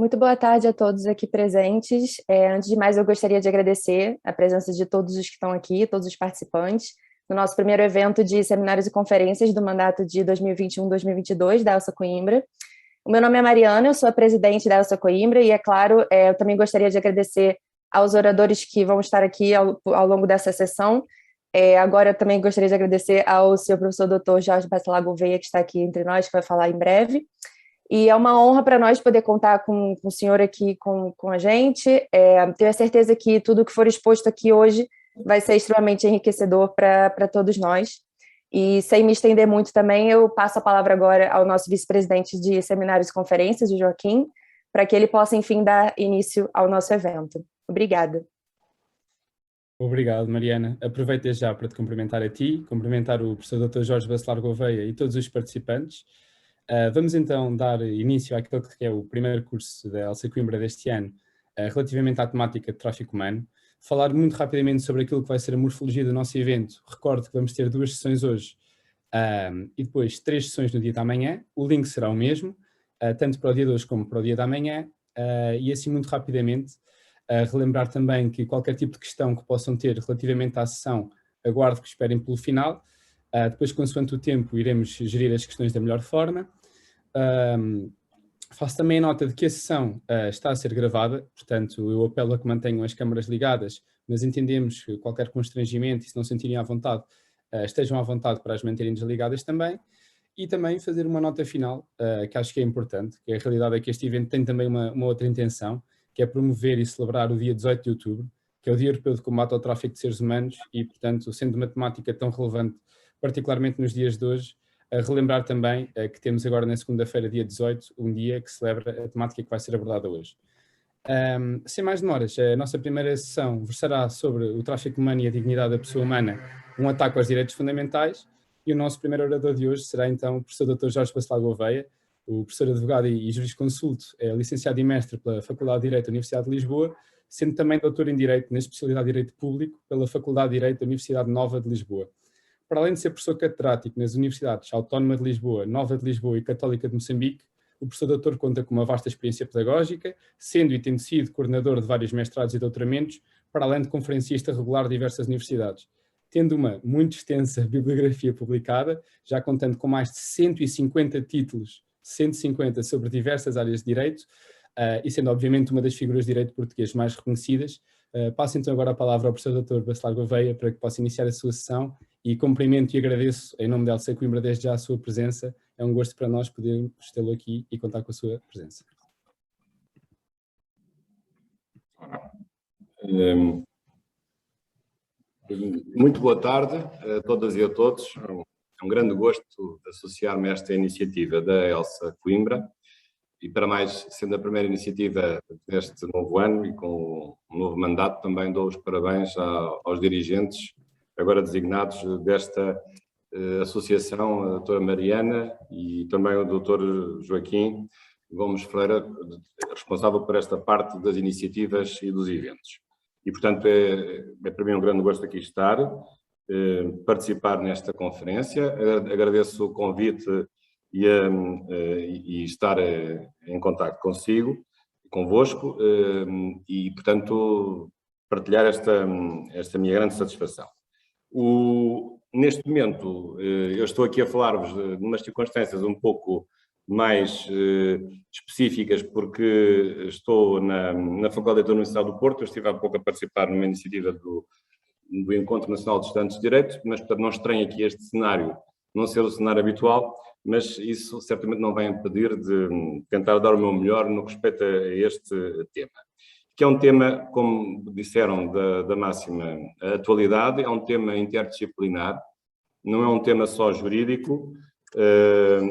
Muito boa tarde a todos aqui presentes. Antes de mais, eu gostaria de agradecer a presença de todos os que estão aqui, todos os participantes, no nosso primeiro evento de seminários e conferências do mandato de 2021-2022 da Elsa Coimbra. O meu nome é Mariana, eu sou a presidente da Elsa Coimbra e, é claro, eu também gostaria de agradecer aos oradores que vão estar aqui ao longo dessa sessão. Agora, eu também gostaria de agradecer ao seu professor Dr. Jorge Bacelar Gouveia, que está aqui entre nós, que vai falar em breve. E é uma honra para nós poder contar com o senhor aqui com a gente. Tenho a certeza que tudo que for exposto aqui hoje vai ser extremamente enriquecedor para todos nós. E sem me estender muito também, eu passo a palavra agora ao nosso vice-presidente de seminários e conferências, o Joaquim, para que ele possa, enfim, dar início ao nosso evento. Obrigada. Obrigado, Mariana. Aproveito desde já para te cumprimentar a ti, cumprimentar o professor Dr. Jorge Bacelar Gouveia e todos os participantes. Vamos então dar início àquele que é o primeiro curso da Elsa Coimbra deste ano, relativamente à temática de tráfico humano. Falar muito rapidamente sobre aquilo que vai ser a morfologia do nosso evento. Recordo que vamos ter 2 sessões hoje e depois 3 sessões no dia da manhã. O link será o mesmo, tanto para o dia de hoje como para o dia da manhã. E assim muito rapidamente, relembrar também que qualquer tipo de questão que possam ter relativamente à sessão, aguardo que esperem pelo final. Depois, consoante o tempo, iremos gerir as questões da melhor forma. Faço também a nota de que a sessão está a ser gravada, portanto, eu apelo a que mantenham as câmaras ligadas, mas entendemos que qualquer constrangimento, e se não sentirem à vontade, estejam à vontade para as manterem desligadas também. E também fazer uma nota final, que acho que é importante, que a realidade é que este evento tem também uma outra intenção, que é promover e celebrar o dia 18 de outubro, que é o Dia Europeu de Combate ao Tráfico de Seres Humanos, e, portanto, sendo uma temática tão relevante, particularmente nos dias de hoje, relembrar também que temos agora na segunda-feira, dia 18, um dia que celebra a temática que vai ser abordada hoje. Sem mais demoras, a nossa primeira sessão versará sobre o tráfico humano e a dignidade da pessoa humana, um ataque aos direitos fundamentais, e o nosso primeiro orador de hoje será então o professor Dr. Jorge Bacelar Gouveia, o professor advogado e jurisconsulto, é licenciado e mestre pela Faculdade de Direito da Universidade de Lisboa, sendo também doutor em Direito na especialidade de Direito Público pela Faculdade de Direito da Universidade Nova de Lisboa. Para além de ser professor catedrático nas Universidades Autónoma de Lisboa, Nova de Lisboa e Católica de Moçambique, o professor doutor conta com uma vasta experiência pedagógica, sendo e tendo sido coordenador de vários mestrados e doutoramentos, para além de conferencista regular de diversas universidades. Tendo uma muito extensa bibliografia publicada, já contando com mais de 150 títulos, 150 sobre diversas áreas de direito, e sendo obviamente uma das figuras de direito português mais reconhecidas. Passo então agora a palavra ao professor Dr. Bacelar Gouveia para que possa iniciar a sua sessão e cumprimento e agradeço em nome da Elsa Coimbra desde já a sua presença. É um gosto para nós podermos tê-lo aqui e contar com a sua presença. Muito boa tarde a todas e a todos. É um grande gosto associar-me a esta iniciativa da Elsa Coimbra e, para mais, sendo a primeira iniciativa deste novo ano e com um novo mandato, também dou os parabéns aos dirigentes agora designados desta associação, a doutora Mariana e também o doutor Joaquim Gomes Ferreira, responsável por esta parte das iniciativas e dos eventos. E, portanto, é para mim um grande gosto aqui estar, participar nesta conferência. Agradeço o convite e estar em contacto convosco, e, portanto, partilhar esta minha grande satisfação. Neste momento, eu estou aqui a falar-vos de umas circunstâncias um pouco mais específicas, porque estou na Faculdade da Universidade do Porto. Eu estive há pouco a participar numa iniciativa do Encontro Nacional de Estudantes de Direito, mas, portanto, não estranho aqui este cenário não ser o cenário habitual, mas isso certamente não vai impedir de tentar dar o meu melhor no que respeita a este tema, que é um tema, como disseram, da máxima atualidade. É um tema interdisciplinar, não é um tema só jurídico,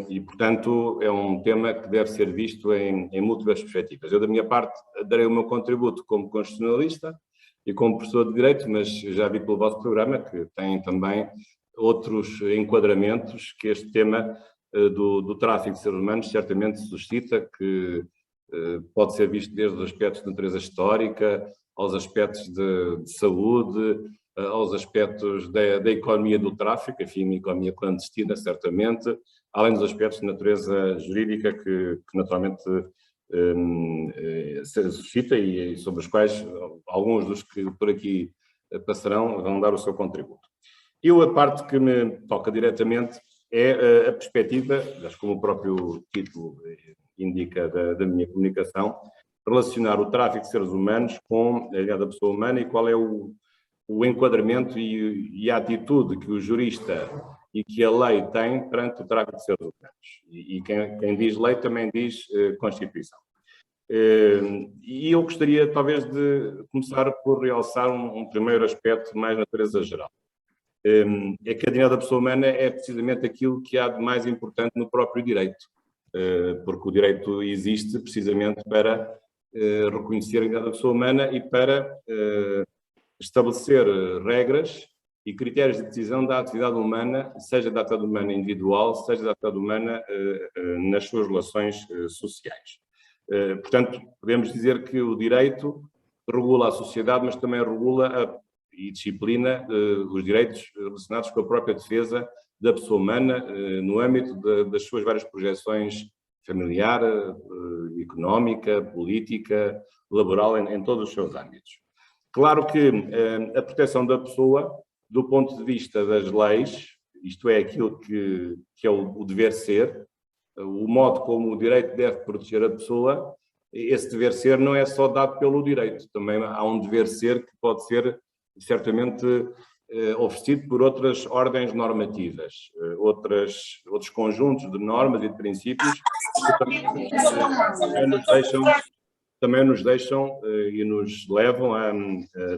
e, portanto, é um tema que deve ser visto em múltiplas perspectivas. Eu, da minha parte, darei o meu contributo como constitucionalista e como professor de Direito, mas já vi pelo vosso programa que tem também outros enquadramentos que este tema do tráfico de seres humanos certamente suscita, que pode ser visto desde os aspectos de natureza histórica, aos aspectos de saúde, aos aspectos da economia do tráfico, enfim, economia clandestina, certamente, além dos aspectos de natureza jurídica que naturalmente se suscita e sobre os quais alguns dos que por aqui passarão vão dar o seu contributo. A parte que me toca diretamente é a perspectiva, como o próprio título indica da minha comunicação, relacionar o tráfico de seres humanos com a idade da pessoa humana e qual é o enquadramento e a atitude que o jurista e que a lei tem perante o tráfico de seres humanos. E quem diz lei também diz Constituição. E eu gostaria talvez de começar por realçar um primeiro aspecto mais de natureza geral. É que a dignidade da pessoa humana é precisamente aquilo que há de mais importante no próprio direito, porque o direito existe precisamente para reconhecer a dignidade da pessoa humana e para estabelecer regras e critérios de decisão da atividade humana, seja da atividade humana individual, seja da atividade humana nas suas relações sociais. Portanto, podemos dizer que o direito regula a sociedade, mas também regula e disciplina os direitos relacionados com a própria defesa da pessoa humana no âmbito das suas várias projeções familiar, económica, política, laboral, em todos os seus âmbitos. Claro que a proteção da pessoa, do ponto de vista das leis, isto é aquilo que é o dever ser, o modo como o direito deve proteger a pessoa, esse dever ser não é só dado pelo direito, também há um dever ser que pode ser certamente oferecido por outras ordens normativas, outros conjuntos de normas e de princípios que também nos deixam e nos levam a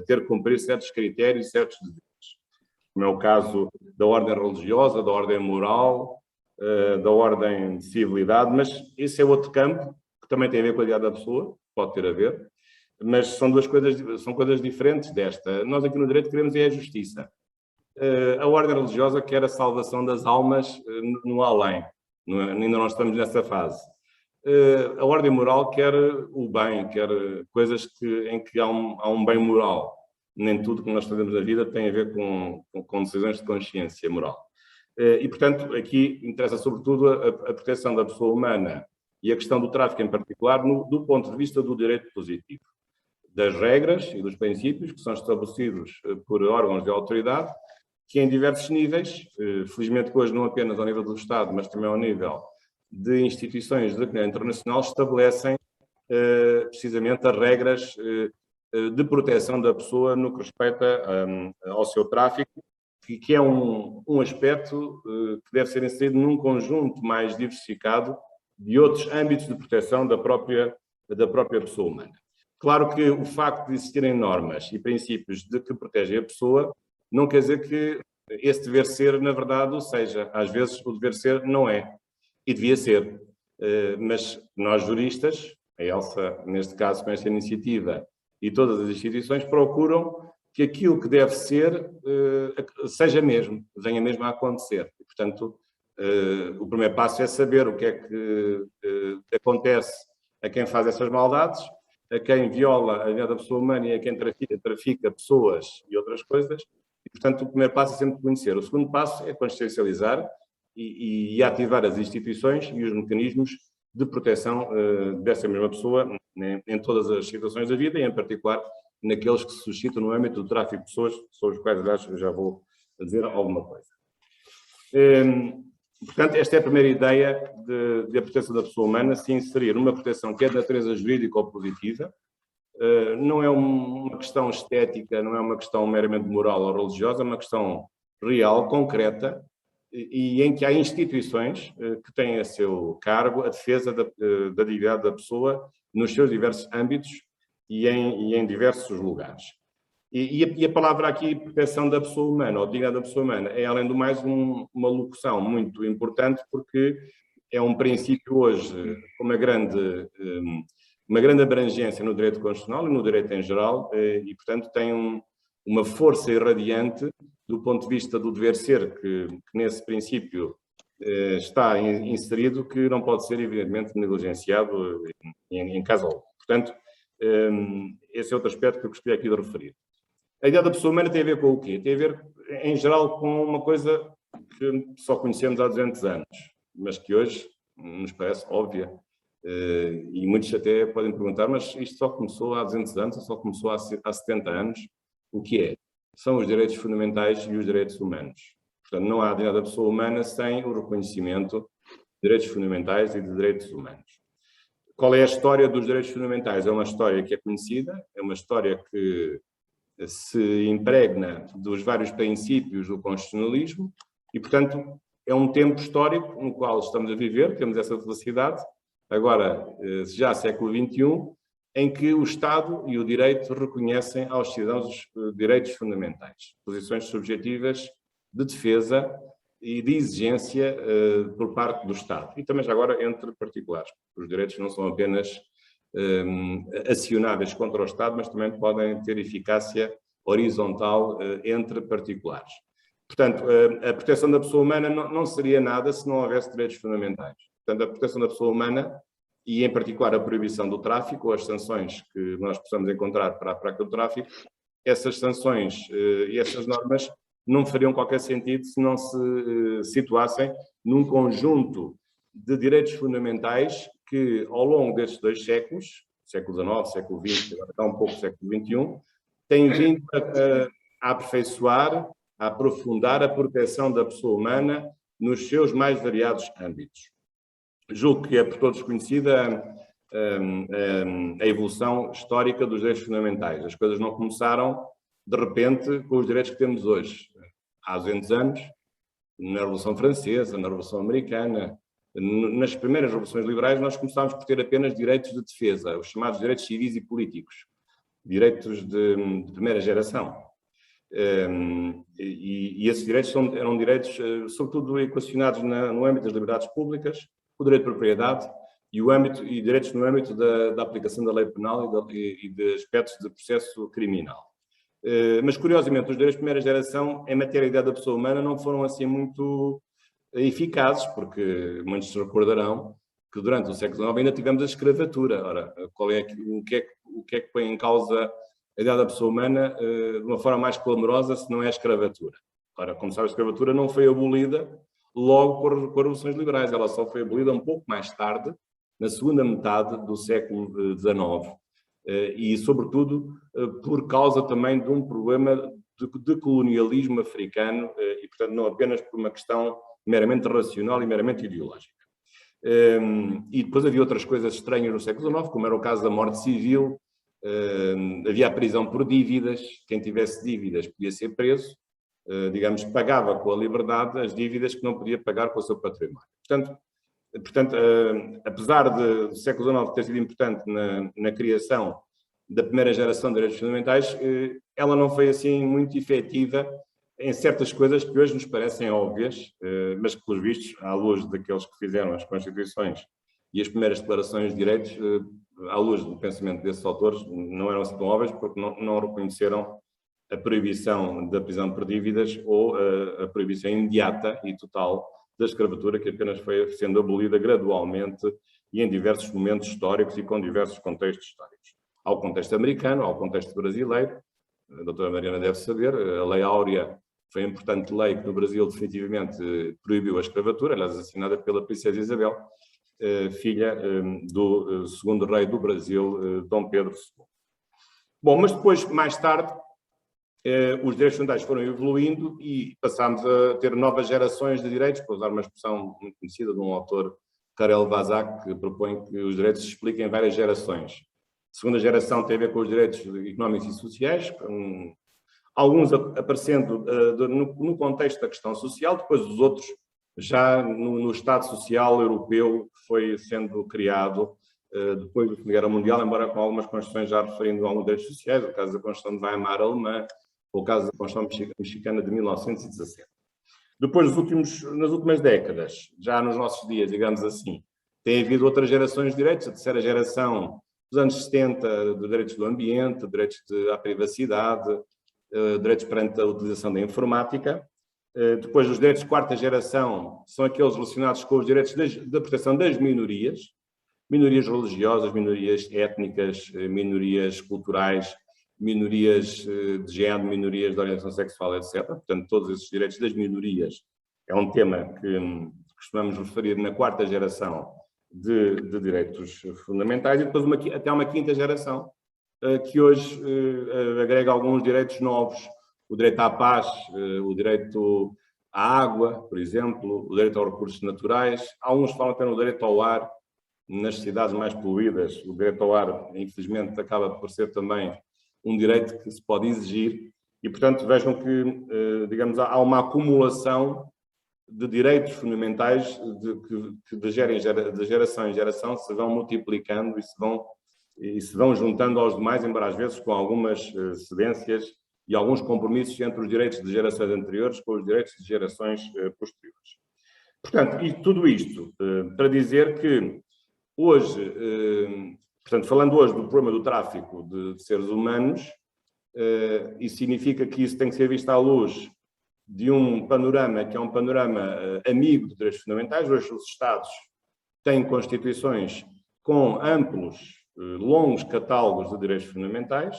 ter que cumprir certos critérios e certos deveres. Como é o caso da ordem religiosa, da ordem moral, da ordem de civilidade, mas esse é outro campo que também tem a ver com a dignidade da pessoa, pode ter a ver, mas são coisas diferentes desta. Nós aqui no direito queremos é a justiça. A ordem religiosa quer a salvação das almas no além, ainda não estamos nessa fase. A ordem moral quer o bem, quer coisas em que há um bem moral. Nem tudo que nós fazemos na vida tem a ver com decisões de consciência moral. E, portanto, aqui interessa sobretudo a proteção da pessoa humana e a questão do tráfico em particular do ponto de vista do direito positivo, das regras e dos princípios que são estabelecidos por órgãos de autoridade que em diversos níveis, felizmente hoje não apenas ao nível do Estado, mas também ao nível de instituições de comunidade internacional, estabelecem precisamente as regras de proteção da pessoa no que respeita ao seu tráfico, que é um aspecto que deve ser inserido num conjunto mais diversificado de outros âmbitos de proteção da própria pessoa humana. Claro que o facto de existirem normas e princípios de que protegem a pessoa não quer dizer que esse dever ser, na verdade, ou seja, às vezes o dever ser não é, e devia ser. Mas nós juristas, a Elsa, neste caso com esta iniciativa, e todas as instituições procuram que aquilo que deve ser seja mesmo, venha mesmo a acontecer. E, portanto, o primeiro passo é saber o que é que acontece a quem faz essas maldades, a quem viola a vida da pessoa humana e a quem trafica pessoas e outras coisas. E, portanto, o primeiro passo é sempre conhecer. O segundo passo é consciencializar e ativar as instituições e os mecanismos de proteção dessa mesma pessoa em todas as situações da vida e, em particular, naqueles que se suscitam no âmbito do tráfico de pessoas, sobre os quais, aliás, eu já vou dizer alguma coisa. Portanto, esta é a primeira ideia de a proteção da pessoa humana, se inserir uma proteção que é de natureza jurídica ou positiva, não é uma questão estética, não é uma questão meramente moral ou religiosa, é uma questão real, concreta, e em que há instituições que têm a seu cargo a defesa da dignidade da pessoa nos seus diversos âmbitos e em diversos lugares. E a palavra aqui, proteção da pessoa humana, ou dignidade da pessoa humana, é, além do mais, uma locução muito importante, porque é um princípio hoje com uma grande abrangência no direito constitucional e no direito em geral, e, portanto, tem uma força irradiante do ponto de vista do dever ser, que nesse princípio está inserido, que não pode ser, evidentemente, negligenciado em caso algum. Portanto, esse é outro aspecto que eu gostaria aqui de referir. A ideia da pessoa humana tem a ver com o quê? Tem a ver, em geral, com uma coisa que só conhecemos há 200 anos, mas que hoje nos parece óbvia, E muitos até podem perguntar, mas isto só começou há 200 anos, ou só começou há 70 anos? O que é? São os direitos fundamentais e os direitos humanos. Portanto, não há dignidade da pessoa humana sem o reconhecimento de direitos fundamentais e de direitos humanos. Qual é a história dos direitos fundamentais? É uma história que é conhecida, é uma história que se impregna dos vários princípios do constitucionalismo e, portanto, é um tempo histórico no qual estamos a viver, temos essa felicidade, agora já século XXI, em que o Estado e o direito reconhecem aos cidadãos os direitos fundamentais, posições subjetivas de defesa e de exigência por parte do Estado. E também já agora entre particulares. Os direitos não são apenas acionáveis contra o Estado, mas também podem ter eficácia horizontal entre particulares. Portanto, a proteção da pessoa humana não seria nada se não houvesse direitos fundamentais. Portanto, a proteção da pessoa humana e, em particular, a proibição do tráfico, ou as sanções que nós possamos encontrar para a prática do tráfico, essas sanções e essas normas não fariam qualquer sentido se não se situassem num conjunto de direitos fundamentais que, ao longo destes 2 séculos, século XIX, século XX, agora está um pouco século XXI, têm vindo a aperfeiçoar, a aprofundar a proteção da pessoa humana nos seus mais variados âmbitos. Julgo que é por todos conhecida a evolução histórica dos direitos fundamentais. As coisas não começaram, de repente, com os direitos que temos hoje. Há 200 anos, na Revolução Francesa, na Revolução Americana, nas primeiras revoluções liberais, nós começámos por ter apenas direitos de defesa, os chamados direitos civis e políticos, direitos de primeira geração. E esses direitos eram direitos, sobretudo, equacionados no âmbito das liberdades públicas, o direito de propriedade e direitos no âmbito da aplicação da lei penal e de aspectos de processo criminal. Mas, curiosamente, os direitos de primeira geração, em matéria da pessoa humana, não foram assim muito eficazes, porque muitos se recordarão que durante o século XIX ainda tivemos a escravatura. Ora, o que é que põe em causa a idade da pessoa humana de uma forma mais clamorosa se não é a escravatura? Ora, como sabe, a escravatura não foi abolida logo com as revoluções liberais, ela só foi abolida um pouco mais tarde, na segunda metade do século XIX. E, sobretudo, por causa também de um problema de colonialismo africano e, portanto, não apenas por uma questão meramente racional e meramente ideológica. E depois havia outras coisas estranhas no século XIX, como era o caso da morte civil, havia a prisão por dívidas, quem tivesse dívidas podia ser preso, digamos, pagava com a liberdade as dívidas que não podia pagar com o seu património. Portanto, apesar do século XIX ter sido importante na criação da primeira geração de direitos fundamentais, ela não foi assim muito efetiva em certas coisas que hoje nos parecem óbvias, mas que, pelos vistos, à luz daqueles que fizeram as Constituições e as primeiras declarações de direitos, à luz do pensamento desses autores, não eram assim tão óbvias porque não reconheceram a proibição da prisão por dívidas ou a proibição imediata e total da escravatura, que apenas foi sendo abolida gradualmente e em diversos momentos históricos e com diversos contextos históricos. Há o contexto americano, há o contexto brasileiro, a doutora Mariana deve saber, a Lei Áurea foi uma importante lei que no Brasil definitivamente proibiu a escravatura, aliás assinada pela Princesa Isabel, filha do segundo rei do Brasil, Dom Pedro II. Bom, mas depois, mais tarde, os direitos fundamentais foram evoluindo e passámos a ter novas gerações de direitos, para usar uma expressão muito conhecida de um autor, Karel Vazak, que propõe que os direitos se expliquem em várias gerações. A segunda geração tem a ver com os direitos económicos e sociais, alguns aparecendo no contexto da questão social, depois os outros já no Estado Social Europeu que foi sendo criado depois da Segunda Guerra Mundial, embora com algumas constituições já referindo a alguns direitos sociais, o caso da Constituição de Weimar alemã, ou o caso da Constituição mexicana de 1917. Depois, nas últimas décadas, já nos nossos dias, digamos assim, tem havido outras gerações de direitos, a terceira geração dos anos 70, de direitos do ambiente, direitos à privacidade, direitos perante a utilização da informática. Depois, os direitos de quarta geração são aqueles relacionados com os direitos da proteção das minorias religiosas, minorias étnicas, minorias culturais, minorias de género, minorias de orientação sexual, etc. Portanto, todos esses direitos das minorias é um tema que costumamos referir na quarta geração de direitos fundamentais e depois até uma quinta geração, que hoje agrega alguns direitos novos, o direito à paz, o direito à água, por exemplo, o direito aos recursos naturais. Alguns falam até no direito ao ar, nas cidades mais poluídas. O direito ao ar, infelizmente, acaba por ser também um direito que se pode exigir e, portanto, vejam que, digamos, há uma acumulação de direitos fundamentais que de geração em geração se vão multiplicando e se vão juntando aos demais, embora às vezes com algumas cedências e alguns compromissos entre os direitos de gerações anteriores com os direitos de gerações posteriores. Portanto, e tudo isto para dizer que hoje, portanto, falando hoje do problema do tráfico de seres humanos, isso significa que isso tem que ser visto à luz de um panorama que é um panorama amigo de direitos fundamentais. Hoje os Estados têm constituições com amplos, longos catálogos de direitos fundamentais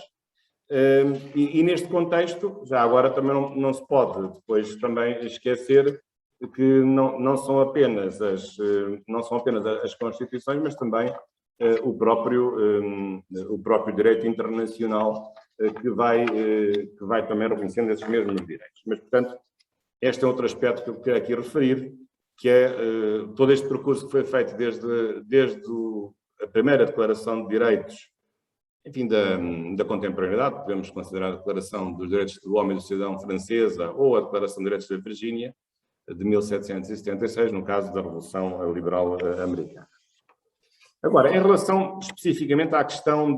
e neste contexto, já agora também não se pode depois também esquecer que não são apenas as constituições, mas também o próprio direito internacional que vai também reconhecendo esses mesmos direitos. Mas, portanto, este é outro aspecto que eu quero aqui referir, que é todo este percurso que foi feito desde a primeira Declaração de Direitos, enfim, da contemporaneidade, podemos considerar a Declaração dos Direitos do Homem e do Cidadão francesa ou a Declaração de Direitos da Virgínia, de 1776, no caso da Revolução Liberal Americana. Agora, em relação especificamente à questão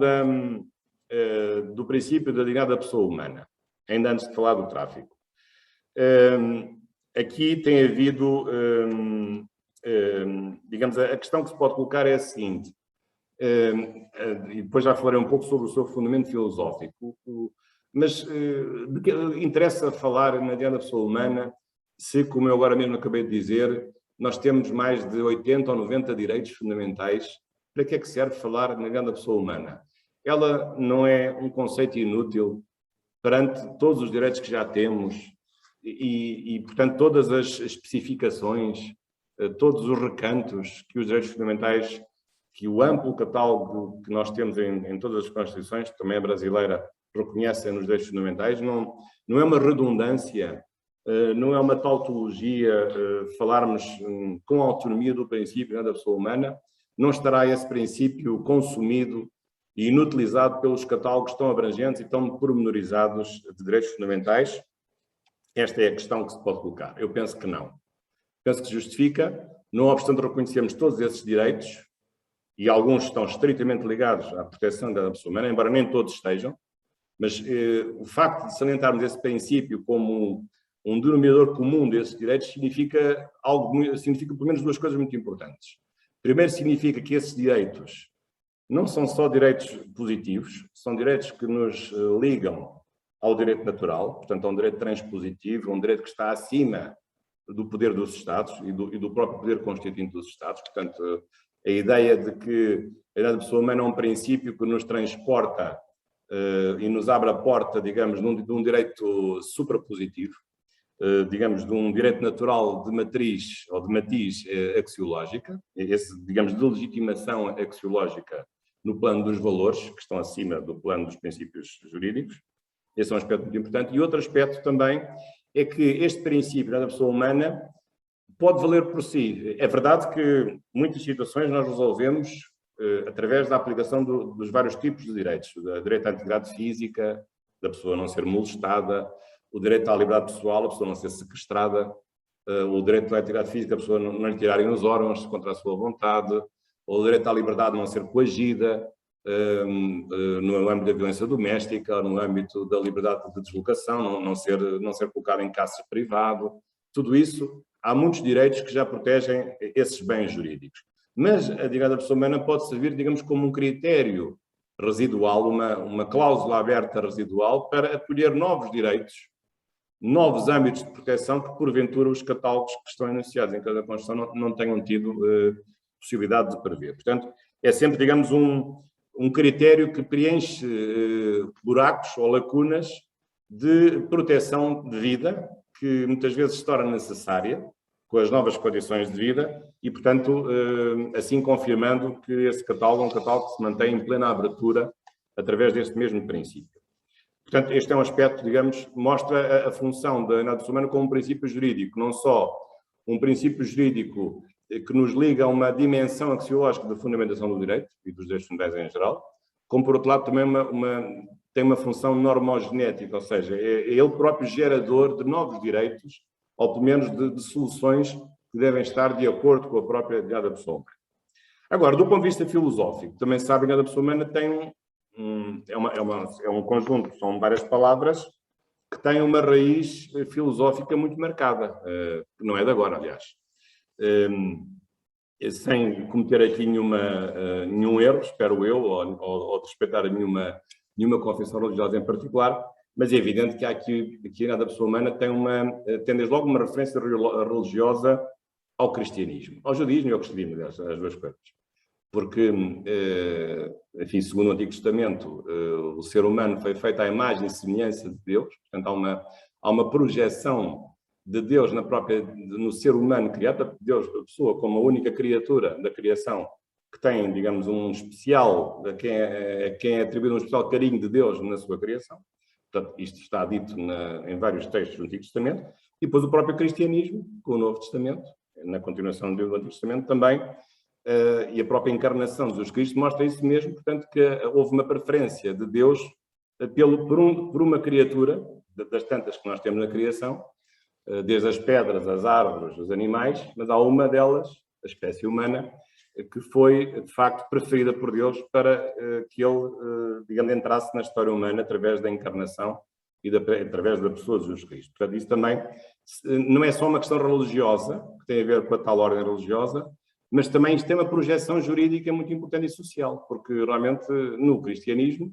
do princípio da dignidade da pessoa humana, ainda antes de falar do tráfico. Aqui tem havido, digamos, a questão que se pode colocar é a seguinte, e depois já falarei um pouco sobre o seu fundamento filosófico, mas interessa falar na dignidade da pessoa humana se, como eu agora mesmo acabei de dizer, nós temos mais de 80 ou 90 direitos fundamentais. Para que é que serve falar na dignidade da pessoa humana? Ela não é um conceito inútil perante todos os direitos que já temos e portanto, todas as especificações, todos os recantos que os direitos fundamentais, que o amplo catálogo que nós temos em todas as Constituições, também a brasileira, reconhecem nos direitos fundamentais, não é uma redundância, não é uma tautologia falarmos com autonomia do princípio da pessoa humana. Não estará esse princípio consumido e inutilizado pelos catálogos tão abrangentes e tão pormenorizados de direitos fundamentais? Esta é a questão que se pode colocar. Eu penso que não. Penso que se justifica, não obstante reconhecermos todos esses direitos, e alguns estão estritamente ligados à proteção da pessoa humana, embora nem todos estejam, mas o facto de salientarmos esse princípio como um denominador comum desses direitos significa pelo menos duas coisas muito importantes. Primeiro, significa que esses direitos não são só direitos positivos, são direitos que nos ligam ao direito natural, portanto, a um direito transpositivo, um direito que está acima do poder dos Estados e do próprio poder constituinte dos Estados. Portanto, a ideia de que a dignidade da pessoa humana é um princípio que nos transporta e nos abre a porta, digamos, de um direito suprapositivo, digamos, de um direito natural de matriz ou de matiz axiológica, digamos, de legitimação axiológica no plano dos valores, que estão acima do plano dos princípios jurídicos. Esse é um aspecto muito importante. E outro aspecto também é que este princípio da pessoa humana pode valer por si. É verdade que muitas situações nós resolvemos através da aplicação dos vários tipos de direitos. O direito à integridade física, da pessoa não ser molestada, o direito à liberdade pessoal, a pessoa não ser sequestrada, o direito à integridade física, a pessoa não lhe tirarem os órgãos contra a sua vontade, o direito à liberdade de não ser coagida, no âmbito da violência doméstica, no âmbito da liberdade de deslocação, não ser colocado em cárcere privado. Tudo isso, há muitos direitos que já protegem esses bens jurídicos. Mas a dignidade da pessoa humana pode servir, digamos, como um critério residual, uma cláusula aberta residual para acolher novos direitos, novos âmbitos de proteção que, porventura, os catálogos que estão enunciados em cada Constituição não tenham tido possibilidade de prever. Portanto, é sempre, digamos, um critério que preenche buracos ou lacunas de proteção de vida, que muitas vezes se torna necessária com as novas condições de vida e, portanto, assim confirmando que esse catálogo é um catálogo que se mantém em plena abertura através deste mesmo princípio. Portanto, este é um aspecto, digamos, mostra a função da análise humana como um princípio jurídico, não só um princípio jurídico que nos liga a uma dimensão axiológica da fundamentação do direito e dos direitos fundamentais em geral, como, por outro lado, também tem uma função normogenética, ou seja, é ele próprio gerador de novos direitos, ou pelo menos de soluções que devem estar de acordo com a própria dignidade da pessoa humana. Agora, do ponto de vista filosófico, também se sabe que a dignidade da pessoa humana tem é um conjunto, são várias palavras que têm uma raiz filosófica muito marcada, que não é de agora, aliás. Sem cometer aqui nenhum erro, espero eu, ou respeitar nenhuma confissão religiosa em particular, mas é evidente que há aqui a dignidade da pessoa humana tem desde logo uma referência religiosa ao cristianismo, ao judaísmo e ao cristianismo, aliás, as duas coisas. Porque, enfim, segundo o Antigo Testamento, o ser humano foi feito à imagem e semelhança de Deus, portanto há uma projeção de Deus no ser humano criado, Deus, a pessoa como a única criatura da criação que tem, digamos, um especial, a quem é atribuído um especial carinho de Deus na sua criação. Portanto, isto está dito em vários textos do Antigo Testamento, e depois o próprio cristianismo, com o Novo Testamento, na continuação do Antigo Testamento também, e a própria encarnação de Jesus Cristo mostra isso mesmo, portanto, que houve uma preferência de Deus por uma criatura, das tantas que nós temos na criação, desde as pedras, as árvores, os animais, mas há uma delas, a espécie humana, que foi, de facto, preferida por Deus para que ele, digamos, entrasse na história humana através da encarnação e através da pessoa de Jesus Cristo. Portanto, isso também não é só uma questão religiosa, que tem a ver com a tal ordem religiosa, mas também isto tem uma projeção jurídica muito importante e social, porque realmente no cristianismo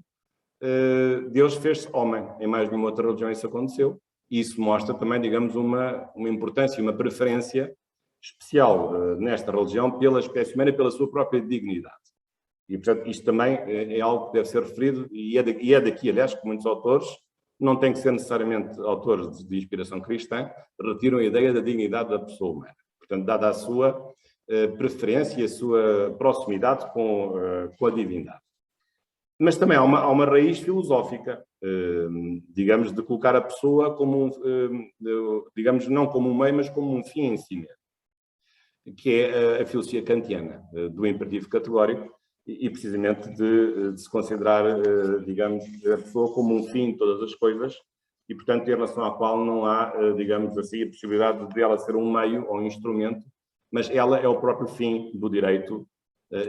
Deus fez-se homem, em mais nenhuma outra religião isso aconteceu, e isso mostra também, digamos, uma importância, uma preferência especial nesta religião pela espécie humana e pela sua própria dignidade. E, portanto, isto também é algo que deve ser referido, e é daqui, aliás, que muitos autores, não têm que ser necessariamente autores de inspiração cristã, retiram a ideia da dignidade da pessoa humana. Portanto, dada a sua preferência e a sua proximidade com a divindade. Mas também há uma raiz filosófica, digamos, de colocar a pessoa como digamos, não como um meio, mas como um fim em si mesmo, que é a filosofia kantiana, do imperativo categórico, e precisamente de se considerar, digamos, a pessoa como um fim de todas as coisas, e, portanto, em relação à qual não há, digamos assim, a possibilidade de ela ser um meio ou um instrumento, mas ela é o próprio fim do direito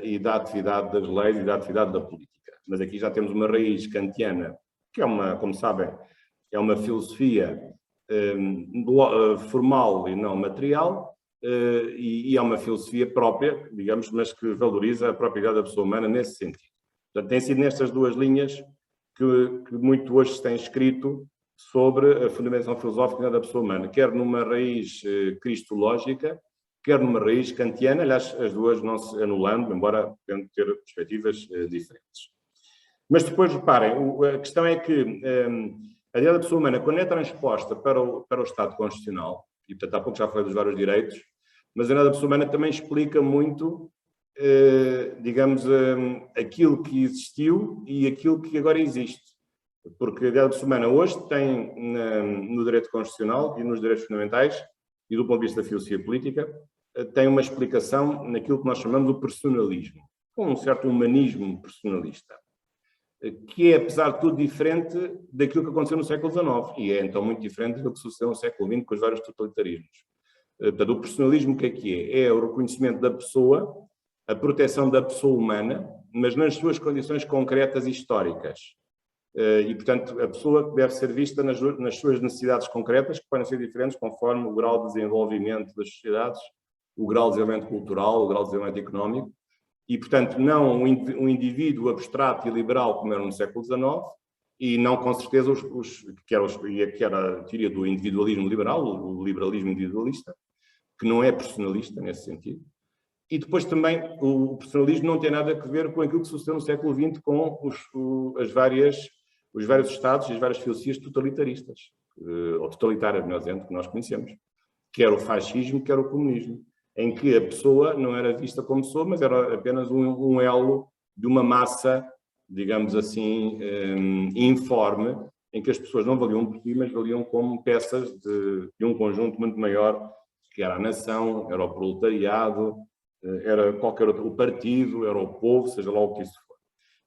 e da atividade das leis e da atividade da política. Mas aqui já temos uma raiz kantiana, que é como sabem, é uma filosofia formal e não material, e é uma filosofia própria, digamos, mas que valoriza a propriedade da pessoa humana nesse sentido. Portanto, tem sido nestas duas linhas que muito hoje se tem escrito sobre a fundamentação filosófica da pessoa humana, quer numa raiz cristológica, quer numa raiz kantiana, aliás, as duas não se anulando, embora tenham ter perspectivas diferentes. Mas depois, reparem, a questão é que a ideia da pessoa humana, quando é transposta para o Estado Constitucional, e portanto há pouco já falei dos vários direitos, mas a ideia da pessoa humana também explica muito, digamos, aquilo que existiu e aquilo que agora existe. Porque a ideia da pessoa humana hoje tem no direito constitucional e nos direitos fundamentais, e do ponto de vista da filosofia política, tem uma explicação naquilo que nós chamamos de personalismo, com um certo humanismo personalista, que é, apesar de tudo, diferente daquilo que aconteceu no século XIX, e é, então, muito diferente do que sucedeu no século XX com os vários totalitarismos. Portanto, o personalismo o que é? É o reconhecimento da pessoa, a proteção da pessoa humana, mas nas suas condições concretas e históricas. E, portanto, a pessoa deve ser vista nas suas necessidades concretas, que podem ser diferentes conforme o grau de desenvolvimento das sociedades, o grau de desenvolvimento cultural, o grau de desenvolvimento económico, e, portanto, não um indivíduo abstrato e liberal como era no século XIX, e não, com certeza, que era a teoria do individualismo liberal, o liberalismo individualista, que não é personalista nesse sentido. E depois também o personalismo não tem nada a ver com aquilo que sucedeu no século XX com os vários Estados e as várias filosofias totalitaristas, ou totalitárias, melhor dizendo, que nós conhecemos, quer o fascismo, quer o comunismo. em que a pessoa não era vista como pessoa, mas era apenas um elo de uma massa, digamos assim, informe, em que as pessoas não valiam por si, mas valiam como peças de um conjunto muito maior, que era a nação, era o proletariado, era qualquer outro, o partido, era o povo, seja lá o que isso for.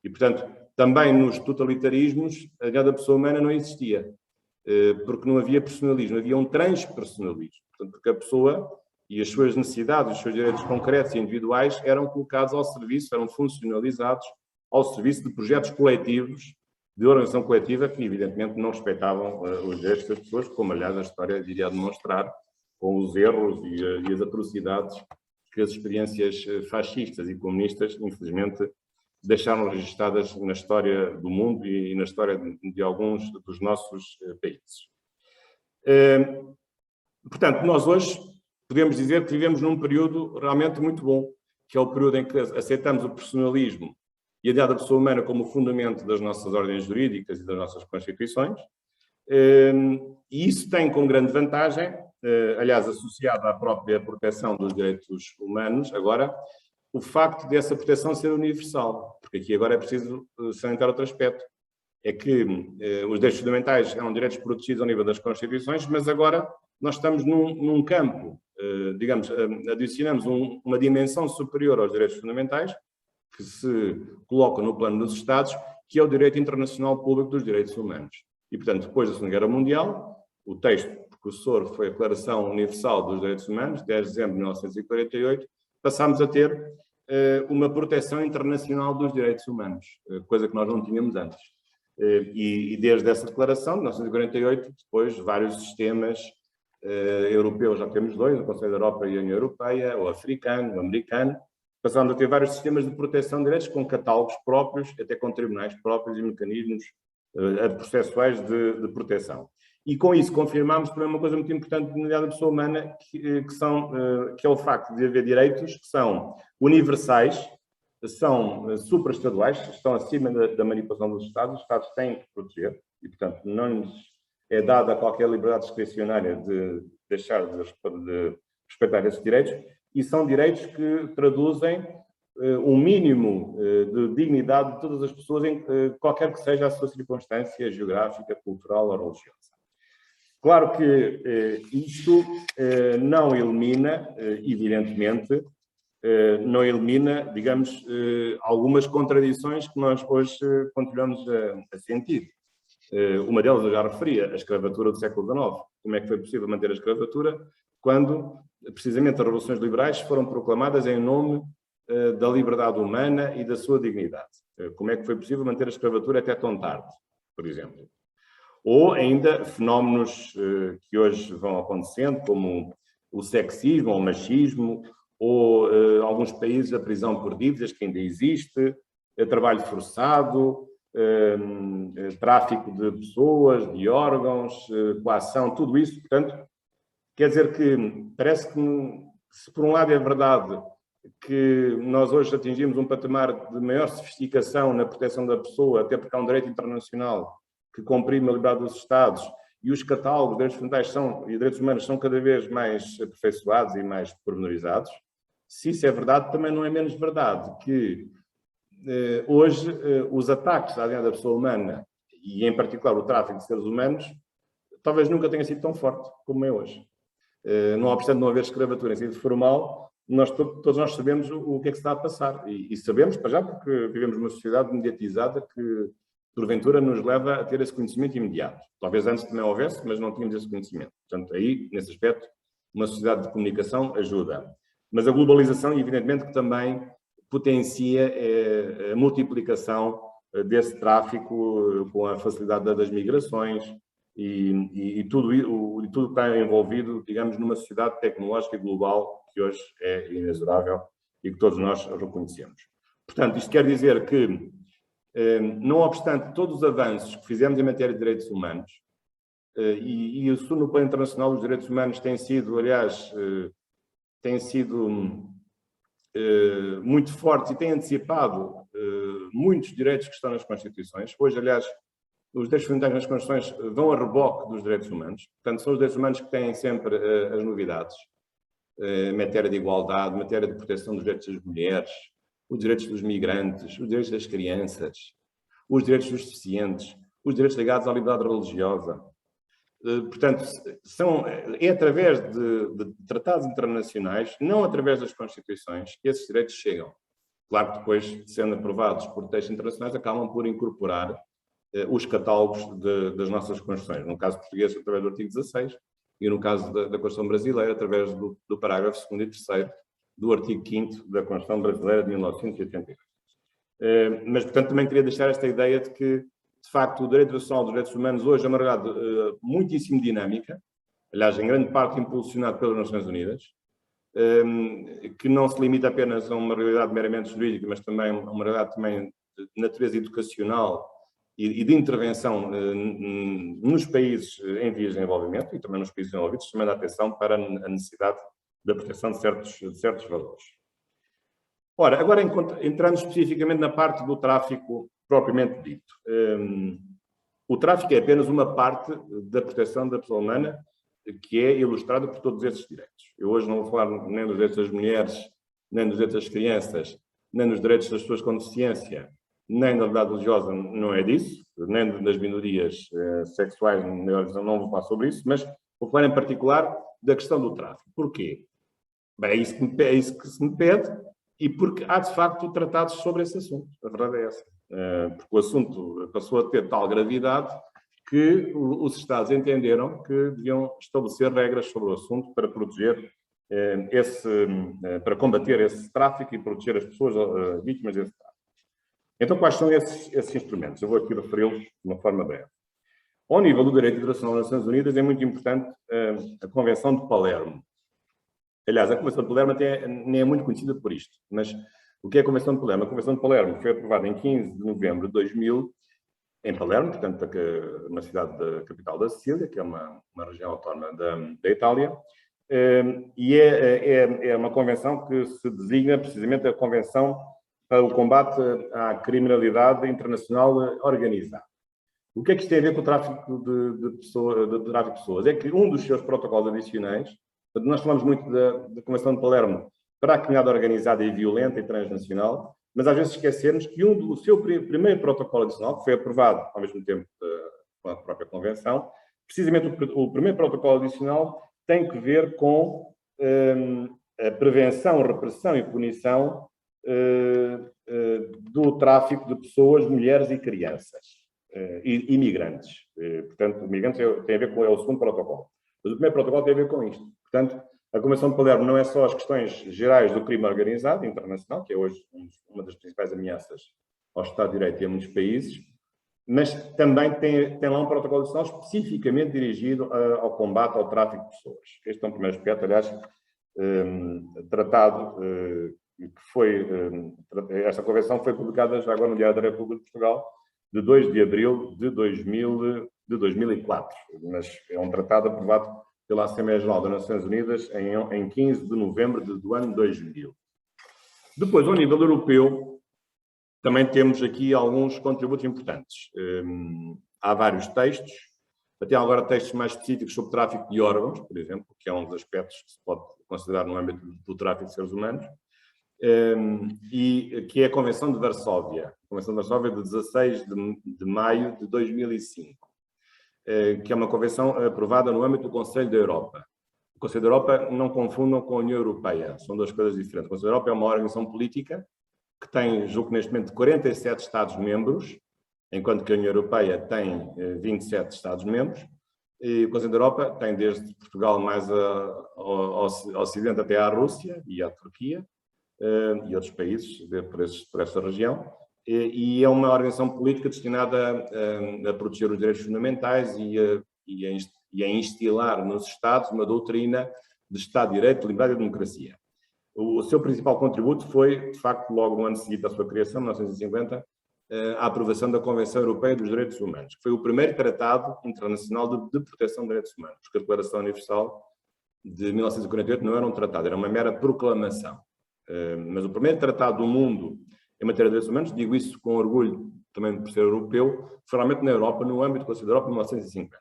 E, portanto, também nos totalitarismos, a ideia da pessoa humana não existia, porque não havia personalismo, havia um transpersonalismo. Portanto, porque a pessoa e as suas necessidades, os seus direitos concretos e individuais eram colocados ao serviço, eram funcionalizados ao serviço de projetos coletivos, de organização coletiva, que evidentemente não respeitavam os direitos das pessoas, como aliás a história iria demonstrar, com os erros e as atrocidades que as experiências fascistas e comunistas, infelizmente, deixaram registradas na história do mundo e na história de alguns dos nossos países. Portanto, nós hoje podemos dizer que vivemos num período realmente muito bom, que é o período em que aceitamos o personalismo e a ideia da pessoa humana como fundamento das nossas ordens jurídicas e das nossas constituições. E isso tem como grande vantagem, aliás, associado à própria proteção dos direitos humanos, agora, o facto dessa proteção ser universal, porque aqui agora é preciso salientar outro aspecto, é que os direitos fundamentais são direitos protegidos ao nível das Constituições, mas agora nós estamos num campo, digamos, adicionamos uma dimensão superior aos direitos fundamentais, que se coloca no plano dos Estados, que é o direito internacional público dos direitos humanos. E, portanto, depois da Segunda Guerra Mundial, o texto precursor foi a Declaração Universal dos Direitos Humanos, 10 de dezembro de 1948, passámos a ter uma proteção internacional dos direitos humanos, coisa que nós não tínhamos antes. E desde essa declaração, de 1948, depois vários sistemas europeus, já temos dois, o Conselho da Europa e a União Europeia, o africano, o americano, passámos a ter vários sistemas de proteção de direitos com catálogos próprios, até com tribunais próprios e mecanismos processuais de proteção. E com isso confirmamos também uma coisa muito importante na unidade da pessoa humana, que é o facto de haver direitos que são universais, são supraestaduais, estão acima da manipulação dos Estados, os Estados têm que proteger, e portanto não lhes é dada qualquer liberdade discricionária de deixar de respeitar esses direitos, e são direitos que traduzem um mínimo de dignidade de todas as pessoas, em qualquer que seja a sua circunstância geográfica, cultural ou religiosa. Claro que isto não elimina, evidentemente, não elimina, digamos, algumas contradições que nós hoje continuamos a sentir. Uma delas eu já referia, a escravatura do século XIX. Como é que foi possível manter a escravatura quando, precisamente, as revoluções liberais foram proclamadas em nome da liberdade humana e da sua dignidade? Como é que foi possível manter a escravatura até tão tarde, por exemplo? Ou ainda fenómenos que hoje vão acontecendo, como o sexismo, ou o machismo, ou alguns países a prisão por dívidas, que ainda existe, trabalho forçado, tráfico de pessoas, de órgãos, coação, tudo isso. Portanto, quer dizer que parece que, se por um lado é verdade que nós hoje atingimos um patamar de maior sofisticação na proteção da pessoa, até porque há um direito internacional que comprime a liberdade dos Estados, e os catálogos de direitos fundamentais e direitos humanos são cada vez mais aperfeiçoados e mais pormenorizados. Se isso é verdade, também não é menos verdade que hoje os ataques à dignidade da pessoa humana, e em particular o tráfico de seres humanos, talvez nunca tenha sido tão forte como é hoje. Não obstante não haver escravatura em sentido formal, todos nós sabemos o que é que se está a passar. E sabemos, para já, porque vivemos numa sociedade mediatizada que, porventura, nos leva a ter esse conhecimento imediato. Talvez antes também houvesse, mas não tínhamos esse conhecimento. Portanto, aí, nesse aspecto, uma sociedade de comunicação ajuda. Mas a globalização, evidentemente, que também potencia a multiplicação desse tráfico com a facilidade das migrações e tudo que está envolvido, digamos, numa sociedade tecnológica global que hoje é inexorável e que todos nós reconhecemos. Portanto, isto quer dizer que, não obstante todos os avanços que fizemos em matéria de direitos humanos, e isso no plano internacional os direitos humanos têm sido, aliás, muito fortes e têm antecipado muitos direitos que estão nas Constituições. Hoje, aliás, os direitos fundamentais nas Constituições vão a reboque dos direitos humanos. Portanto, são os direitos humanos que têm sempre as novidades. matéria de igualdade, matéria de proteção dos direitos das mulheres, os direitos dos migrantes, os direitos das crianças, os direitos dos deficientes, os direitos ligados à liberdade religiosa. Portanto, é através de tratados internacionais, não através das constituições, que esses direitos chegam. Claro que depois, sendo aprovados por textos internacionais, acabam por incorporar os catálogos das nossas constituições. No caso português, através do artigo 16, e no caso da Constituição brasileira, através do parágrafo 2º e 3º do artigo 5º da Constituição brasileira de 1982. Mas, portanto, também queria deixar esta ideia de que, de facto, o direito internacional dos direitos humanos hoje é uma realidade muitíssimo dinâmica, aliás, em grande parte impulsionado pelas Nações Unidas, que não se limita apenas a uma realidade meramente jurídica, mas também a uma realidade também de natureza educacional e de intervenção nos países em vias de desenvolvimento e também nos países desenvolvidos, chamando a atenção para a necessidade da proteção de certos valores. Ora, agora entrando especificamente na parte do tráfico propriamente dito. O tráfico é apenas uma parte da proteção da pessoa humana que é ilustrada por todos esses direitos. Eu hoje não vou falar nem dos direitos das mulheres, nem dos direitos das crianças, nem dos direitos das pessoas com deficiência, nem da liberdade religiosa, não é disso, nem das minorias sexuais, não vou falar sobre isso, mas vou falar em particular da questão do tráfico. Porquê? Bem, é isso que se me pede e porque há, de facto, tratados sobre esse assunto. A verdade é essa. Porque o assunto passou a ter tal gravidade que os Estados entenderam que deviam estabelecer regras sobre o assunto para proteger para combater esse tráfico e proteger as pessoas vítimas desse tráfico. Então, quais são esses instrumentos? Eu vou aqui referi-los de uma forma breve. Ao nível do direito internacional das Nações Unidas, é muito importante a Convenção de Palermo. Aliás, a Convenção de Palermo até nem é muito conhecida por isto, mas o que é a Convenção de Palermo? A Convenção de Palermo foi aprovada em 15 de novembro de 2000, em Palermo, portanto, na cidade da capital da Sicília, que é uma região autónoma da Itália, e é uma convenção que se designa precisamente a Convenção para o combate à criminalidade internacional organizada. O que é que isto tem a ver com o tráfico de pessoas? É que um dos seus protocolos adicionais, nós falamos muito da Convenção de Palermo para a criminalidade organizada e violenta e transnacional, mas às vezes esquecemos que o seu primeiro protocolo adicional, que foi aprovado ao mesmo tempo com a própria Convenção, precisamente o primeiro protocolo adicional tem que ver com a prevenção, repressão e punição do tráfico de pessoas, mulheres e crianças, e imigrantes. Portanto, imigrantes tem a ver com o segundo protocolo. Mas o primeiro protocolo tem a ver com isto. Portanto, a Convenção de Palermo não é só as questões gerais do crime organizado internacional, que é hoje uma das principais ameaças ao Estado de Direito e a muitos países, mas também tem lá um protocolo adicional especificamente dirigido ao combate ao tráfico de pessoas. Este é um primeiro aspecto, aliás, tratado, esta convenção foi publicada já agora no Diário da República de Portugal, de 2 de abril de 2004, mas é um tratado aprovado pela Assembleia Geral das Nações Unidas em 15 de novembro do ano 2000. Depois, ao nível europeu, também temos aqui alguns contributos importantes. Há vários textos, até agora textos mais específicos sobre tráfico de órgãos, por exemplo, que é um dos aspectos que se pode considerar no âmbito do tráfico de seres humanos, e que é a Convenção de Varsóvia. A Convenção de Varsóvia de 16 de maio de 2005. Que é uma convenção aprovada no âmbito do Conselho da Europa. O Conselho da Europa não confundam com a União Europeia, são duas coisas diferentes. O Conselho da Europa é uma organização política que tem, julgo neste momento, 47 Estados-membros, enquanto que a União Europeia tem 27 Estados-membros, e o Conselho da Europa tem desde Portugal mais ao Ocidente até à Rússia e à Turquia, e outros países por essa região, e é uma organização política destinada a proteger os direitos fundamentais e a instilar nos Estados uma doutrina de Estado de Direito, de liberdade e democracia. O seu principal contributo foi, de facto, logo no ano seguinte à sua criação, 1950, a aprovação da Convenção Europeia dos Direitos Humanos, que foi o primeiro tratado internacional de proteção de direitos humanos, porque a Declaração Universal de 1948 não era um tratado, era uma mera proclamação. Mas o primeiro tratado do mundo em matéria de direitos humanos, digo isso com orgulho também por ser europeu, foi realmente na Europa, no âmbito do Conselho da Europa, em 1950.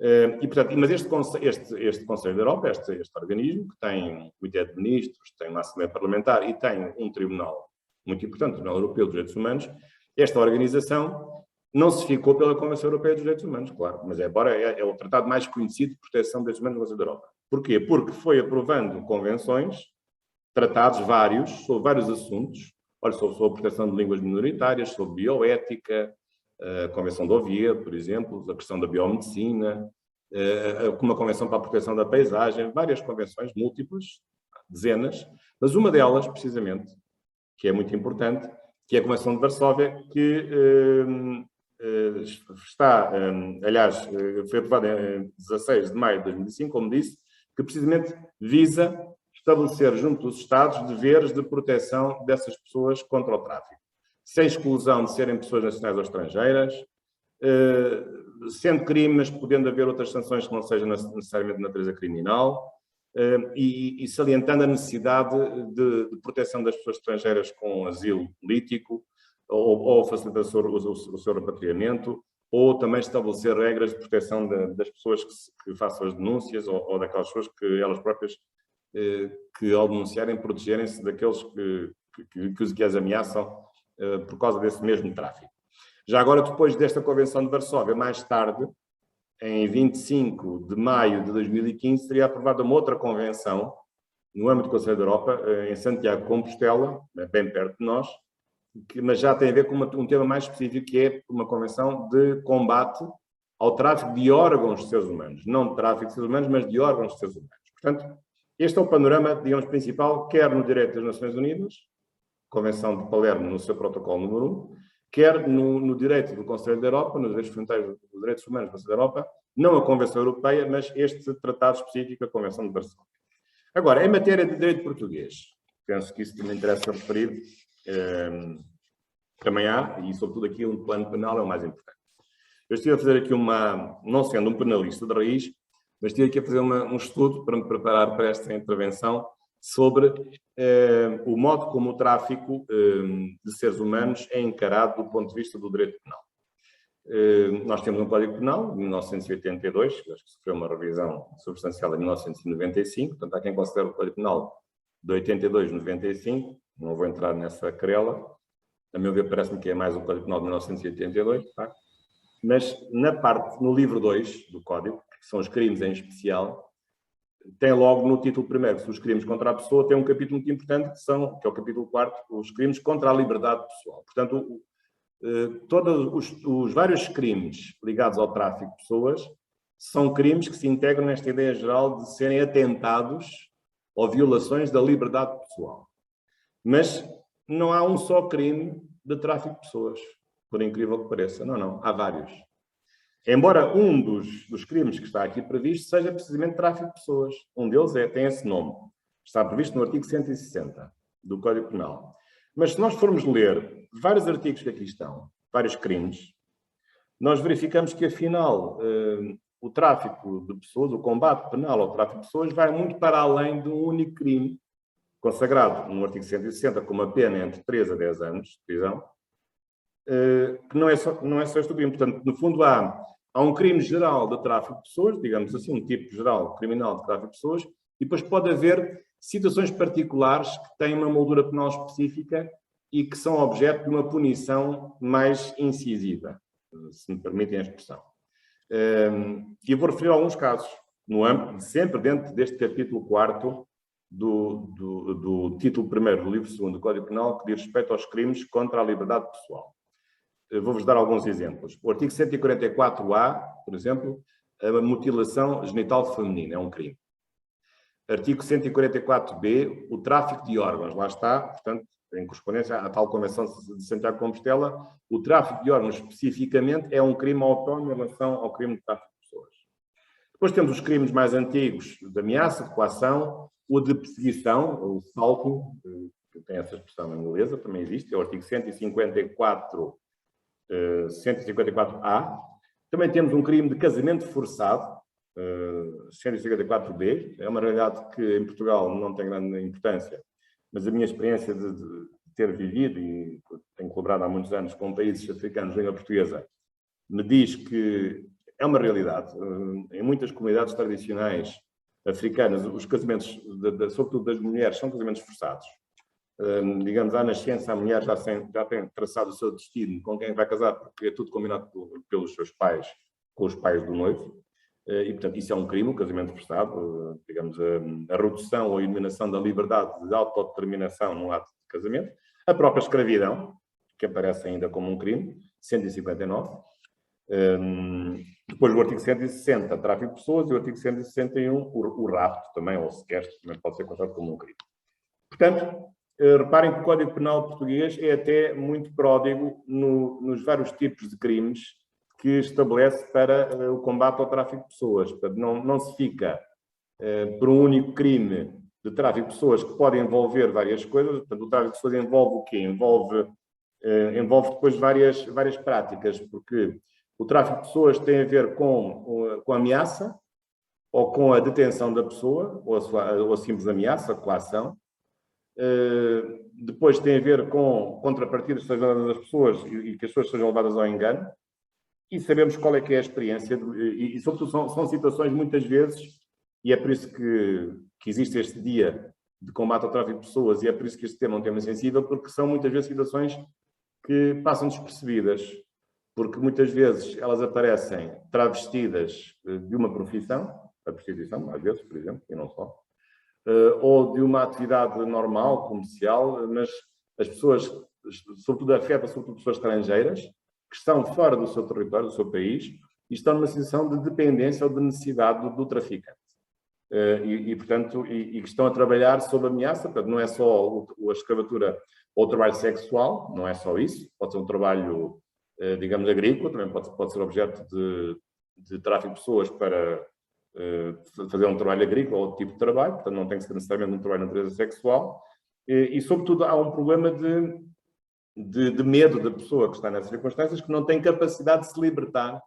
E, portanto, mas este Conselho da Europa, este organismo, que tem um Comitê de Ministros, tem uma Assembleia Parlamentar e tem um tribunal muito importante, o Tribunal Europeu dos Direitos Humanos, esta organização não se ficou pela Convenção Europeia dos Direitos Humanos, claro, mas embora é o tratado mais conhecido de proteção dos direitos humanos do Conselho da Europa. Porquê? Porque foi aprovando convenções, tratados vários, sobre vários assuntos, olha, sobre a proteção de línguas minoritárias, sobre bioética, a Convenção de Oviedo, por exemplo, a questão da biomedicina, uma convenção para a proteção da paisagem, várias convenções múltiplas, dezenas, mas uma delas, precisamente, que é muito importante, que é a Convenção de Varsóvia, que está, aliás, foi aprovada em 16 de maio de 2005, como disse, que precisamente visa estabelecer junto dos Estados deveres de proteção dessas pessoas contra o tráfico, sem exclusão de serem pessoas nacionais ou estrangeiras, sendo crime, mas podendo haver outras sanções que não sejam necessariamente de natureza criminal, e salientando a necessidade de proteção das pessoas estrangeiras com asilo político, ou facilitar o seu repatriamento, ou também estabelecer regras de proteção das pessoas que façam as denúncias, ou daquelas pessoas que elas próprias, que ao denunciarem, protegerem-se daqueles que as ameaçam por causa desse mesmo tráfico. Já agora, depois desta Convenção de Varsóvia, mais tarde, em 25 de maio de 2015, seria aprovada uma outra convenção, no âmbito do Conselho da Europa, em Santiago de Compostela, bem perto de nós, mas já tem a ver com um tema mais específico, que é uma convenção de combate ao tráfico de órgãos de seres humanos. Não de tráfico de seres humanos, mas de órgãos de seres humanos. Portanto, este é o panorama, digamos, principal, quer no direito das Nações Unidas, Convenção de Palermo no seu protocolo número 1, quer no direito do Conselho da Europa, nos direitos fundamentais dos direitos humanos do Conselho da Europa, não a Convenção Europeia, mas este tratado específico, a Convenção de Varsóvia. Agora, em matéria de direito português, penso que isso também interessa referir, também há, e sobretudo aqui um plano penal é o mais importante. Eu estive a fazer aqui não sendo um penalista de raiz, mas estive aqui a fazer um estudo para me preparar para esta intervenção sobre o modo como o tráfico de seres humanos é encarado do ponto de vista do direito penal. Nós temos um Código Penal, de 1982, acho que sofreu uma revisão substancial em 1995, portanto, há quem considere o Código Penal de 82, 95, não vou entrar nessa querela, a meu ver parece-me que é mais o Código Penal de 1982, tá? Mas no livro 2 do Código, que são os crimes em especial, tem logo no título primeiro, os crimes contra a pessoa, tem um capítulo muito importante, que é o capítulo 4, os crimes contra a liberdade pessoal. Portanto, todos os vários crimes ligados ao tráfico de pessoas são crimes que se integram nesta ideia geral de serem atentados ou violações da liberdade pessoal. Mas não há um só crime de tráfico de pessoas, por incrível que pareça. Não, há vários. Embora um dos crimes que está aqui previsto seja precisamente tráfico de pessoas. Um deles tem esse nome. Está previsto no artigo 160 do Código Penal. Mas se nós formos ler vários artigos que aqui estão, vários crimes, nós verificamos que, afinal, o tráfico de pessoas, o combate penal ao tráfico de pessoas vai muito para além de um único crime, consagrado no artigo 160 com uma pena entre 3 a 10 anos de prisão, que não é só este crime. Portanto, no fundo, há um crime geral de tráfico de pessoas, digamos assim, um tipo geral criminal de tráfico de pessoas, e depois pode haver situações particulares que têm uma moldura penal específica e que são objeto de uma punição mais incisiva, se me permitem a expressão. E vou referir alguns casos, sempre dentro deste capítulo 4 do título 1º do livro 2º do Código Penal, que diz respeito aos crimes contra a liberdade pessoal. Vou-vos dar alguns exemplos. O artigo 144-A, por exemplo, a mutilação genital feminina é um crime. Artigo 144-B, o tráfico de órgãos, lá está, portanto, em correspondência à tal Convenção de Santiago de Compostela, o tráfico de órgãos especificamente é um crime autónomo em relação ao crime de tráfico de pessoas. Depois temos os crimes mais antigos de ameaça, de coação, o de perseguição, o stalking, que tem essa expressão em inglesa, também existe, é o artigo 154-A. Também temos um crime de casamento forçado, 154-B, é uma realidade que em Portugal não tem grande importância, mas a minha experiência de ter vivido, e tenho colaborado há muitos anos com países africanos de língua portuguesa, me diz que é uma realidade. Em muitas comunidades tradicionais africanas, os casamentos, sobretudo das mulheres, são casamentos forçados. Digamos, à nascença, a mulher já tem traçado o seu destino com quem vai casar, porque é tudo combinado pelos seus pais, com os pais do noivo. E, portanto, isso é um crime, o casamento forçado, digamos, a redução ou a eliminação da liberdade de autodeterminação no ato de casamento. A própria escravidão, que aparece ainda como um crime, 159. Depois o artigo 160, tráfico de pessoas, e o artigo 161, o rapto também, ou o sequestro, também pode ser considerado como um crime. Portanto, reparem que o Código Penal português é até muito pródigo nos vários tipos de crimes que estabelece para o combate ao tráfico de pessoas. Portanto, não se fica por um único crime de tráfico de pessoas que pode envolver várias coisas. Portanto, o tráfico de pessoas envolve o quê? Envolve depois várias práticas, porque o tráfico de pessoas tem a ver com a ameaça, ou com a detenção da pessoa, ou a simples ameaça, a coação. Depois tem a ver com contrapartidas que sejam dadas às pessoas e que as pessoas sejam levadas ao engano. E sabemos qual é que é a experiência, e sobretudo são situações muitas vezes, e é por isso que existe este dia de combate ao tráfico de pessoas, e é por isso que este tema é um tema sensível, porque são muitas vezes situações que passam despercebidas, porque muitas vezes elas aparecem travestidas de uma profissão, a prostituição, às vezes, por exemplo, e não só, ou de uma atividade normal, comercial, mas as pessoas, sobretudo afeta sobretudo pessoas estrangeiras, que estão fora do seu território, do seu país, e estão numa situação de dependência ou de necessidade do traficante. Portanto, que estão a trabalhar sob ameaça. Portanto, não é só a escravatura ou o trabalho sexual, não é só isso, pode ser um trabalho, digamos, agrícola, também pode ser objeto de tráfico de pessoas para fazer um trabalho agrícola ou outro tipo de trabalho, portanto não tem que ser necessariamente um trabalho de natureza sexual, e sobretudo há um problema de medo da pessoa que está nessas circunstâncias, que não tem capacidade de se libertar,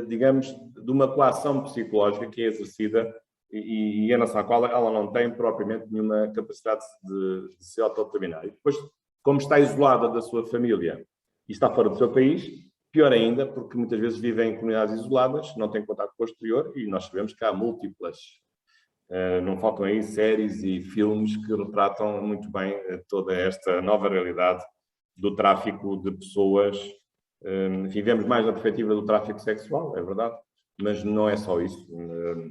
digamos, de uma coação psicológica que é exercida e em relação à qual ela não tem propriamente nenhuma capacidade de se autodeterminar. E depois, como está isolada da sua família e está fora do seu país, pior ainda, porque muitas vezes vivem em comunidades isoladas, não têm contato com o exterior, e nós sabemos que há múltiplas, não faltam aí séries e filmes que retratam muito bem toda esta nova realidade do tráfico de pessoas. Enfim, vemos mais na perspectiva do tráfico sexual, é verdade, mas não é só isso.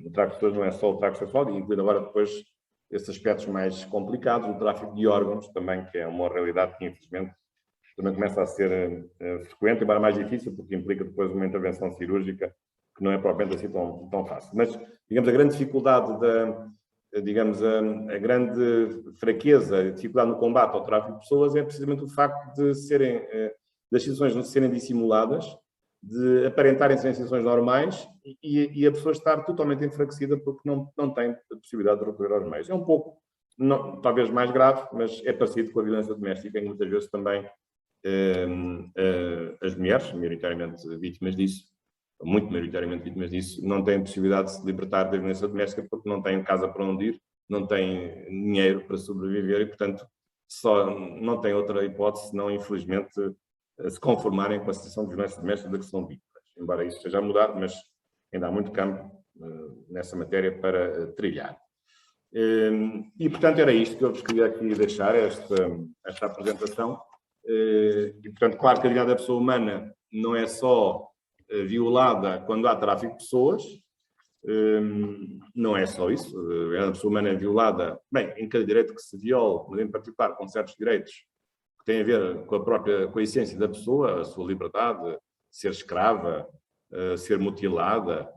O tráfico de pessoas não é só o tráfico sexual, incluindo agora depois esses aspectos mais complicados, o tráfico de órgãos também, que é uma realidade que infelizmente também começa a ser frequente, embora mais difícil, porque implica depois uma intervenção cirúrgica que não é propriamente assim tão fácil. Mas, digamos, a grande dificuldade a grande fraqueza e dificuldade no combate ao tráfico de pessoas é precisamente o facto das situações não serem dissimuladas, de aparentarem ser situações normais e a pessoa estar totalmente enfraquecida porque não tem a possibilidade de recorrer aos meios. É um pouco, talvez mais grave, mas é parecido com a violência doméstica, em que muitas vezes também as mulheres, maioritariamente vítimas disso, muito maioritariamente vítimas disso, não têm possibilidade de se libertar da violência doméstica porque não têm casa para onde ir, não têm dinheiro para sobreviver e, portanto, não têm outra hipótese senão, infelizmente, se conformarem com a situação de violência doméstica da que são vítimas. Embora isso esteja a mudar, mas ainda há muito campo nessa matéria para trilhar. E, portanto, era isto que eu vos queria aqui deixar, esta apresentação. E, portanto, claro que a dignidade da pessoa humana não é só violada quando há tráfico de pessoas, não é só isso. A pessoa humana é violada, bem, em cada direito que se viole, mas em particular com certos direitos que têm a ver com a essência da pessoa, a sua liberdade, ser escrava, ser mutilada,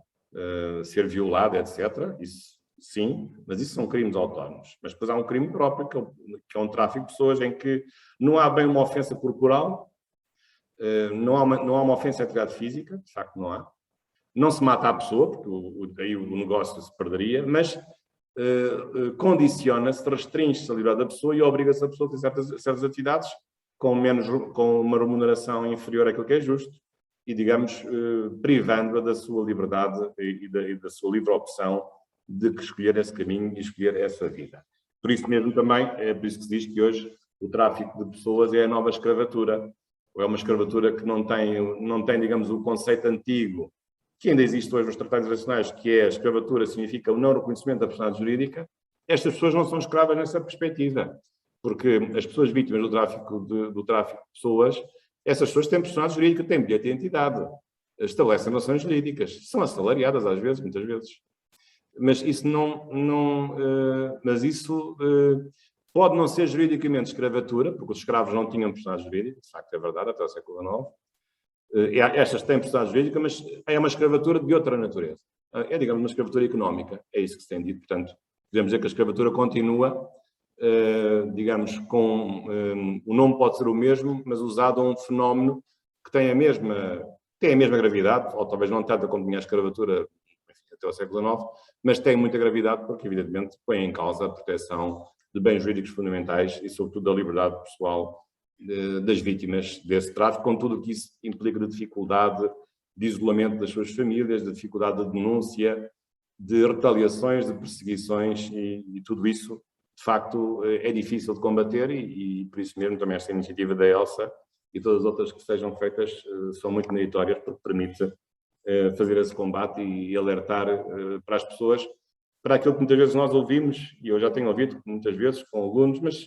ser violada, etc. Isso sim, mas isso são crimes autónomos. Mas depois há um crime próprio, que é um tráfico de pessoas, em que não há bem uma ofensa corporal, não há uma ofensa à atividade física, de facto não há. Não se mata a pessoa, porque aí o negócio se perderia, mas condiciona-se, restringe-se a liberdade da pessoa e obriga-se a pessoa a ter certas atividades com uma remuneração inferior àquilo que é justo e, digamos, privando-a da sua liberdade e da sua livre opção de escolher esse caminho e escolher essa vida. Por isso mesmo também, é por isso que se diz que hoje o tráfico de pessoas é a nova escravatura, ou é uma escravatura que não tem, digamos, o conceito antigo, que ainda existe hoje nos tratados internacionais, que é a escravatura significa o não reconhecimento da personalidade jurídica, estas pessoas não são escravas nessa perspectiva, porque as pessoas vítimas do tráfico de pessoas, essas pessoas têm personalidade jurídica, têm bilhete de identidade, estabelecem relações jurídicas, são assalariadas às vezes, muitas vezes. Mas isso pode não ser juridicamente escravatura, porque os escravos não tinham personalidade jurídica, de facto é verdade, até o século XIX. Estas têm personalidade jurídica, mas é uma escravatura de outra natureza. É, digamos, uma escravatura económica, é isso que se tem dito. Portanto, podemos dizer que a escravatura continua, digamos, o nome pode ser o mesmo, mas usado a um fenómeno que tem a mesma gravidade, ou talvez não tanto como tinha a escravatura até o século XIX, mas tem muita gravidade porque, evidentemente, põe em causa a proteção de bens jurídicos fundamentais e, sobretudo, da liberdade pessoal das vítimas desse tráfico, com tudo o que isso implica de dificuldade, de isolamento das suas famílias, de dificuldade de denúncia, de retaliações, de perseguições e tudo isso, de facto, é difícil de combater e por isso mesmo também esta iniciativa da ELSA e todas as outras que sejam feitas são muito meritórias porque permite fazer esse combate e alertar para as pessoas, para aquilo que muitas vezes nós ouvimos, e eu já tenho ouvido muitas vezes com alunos, mas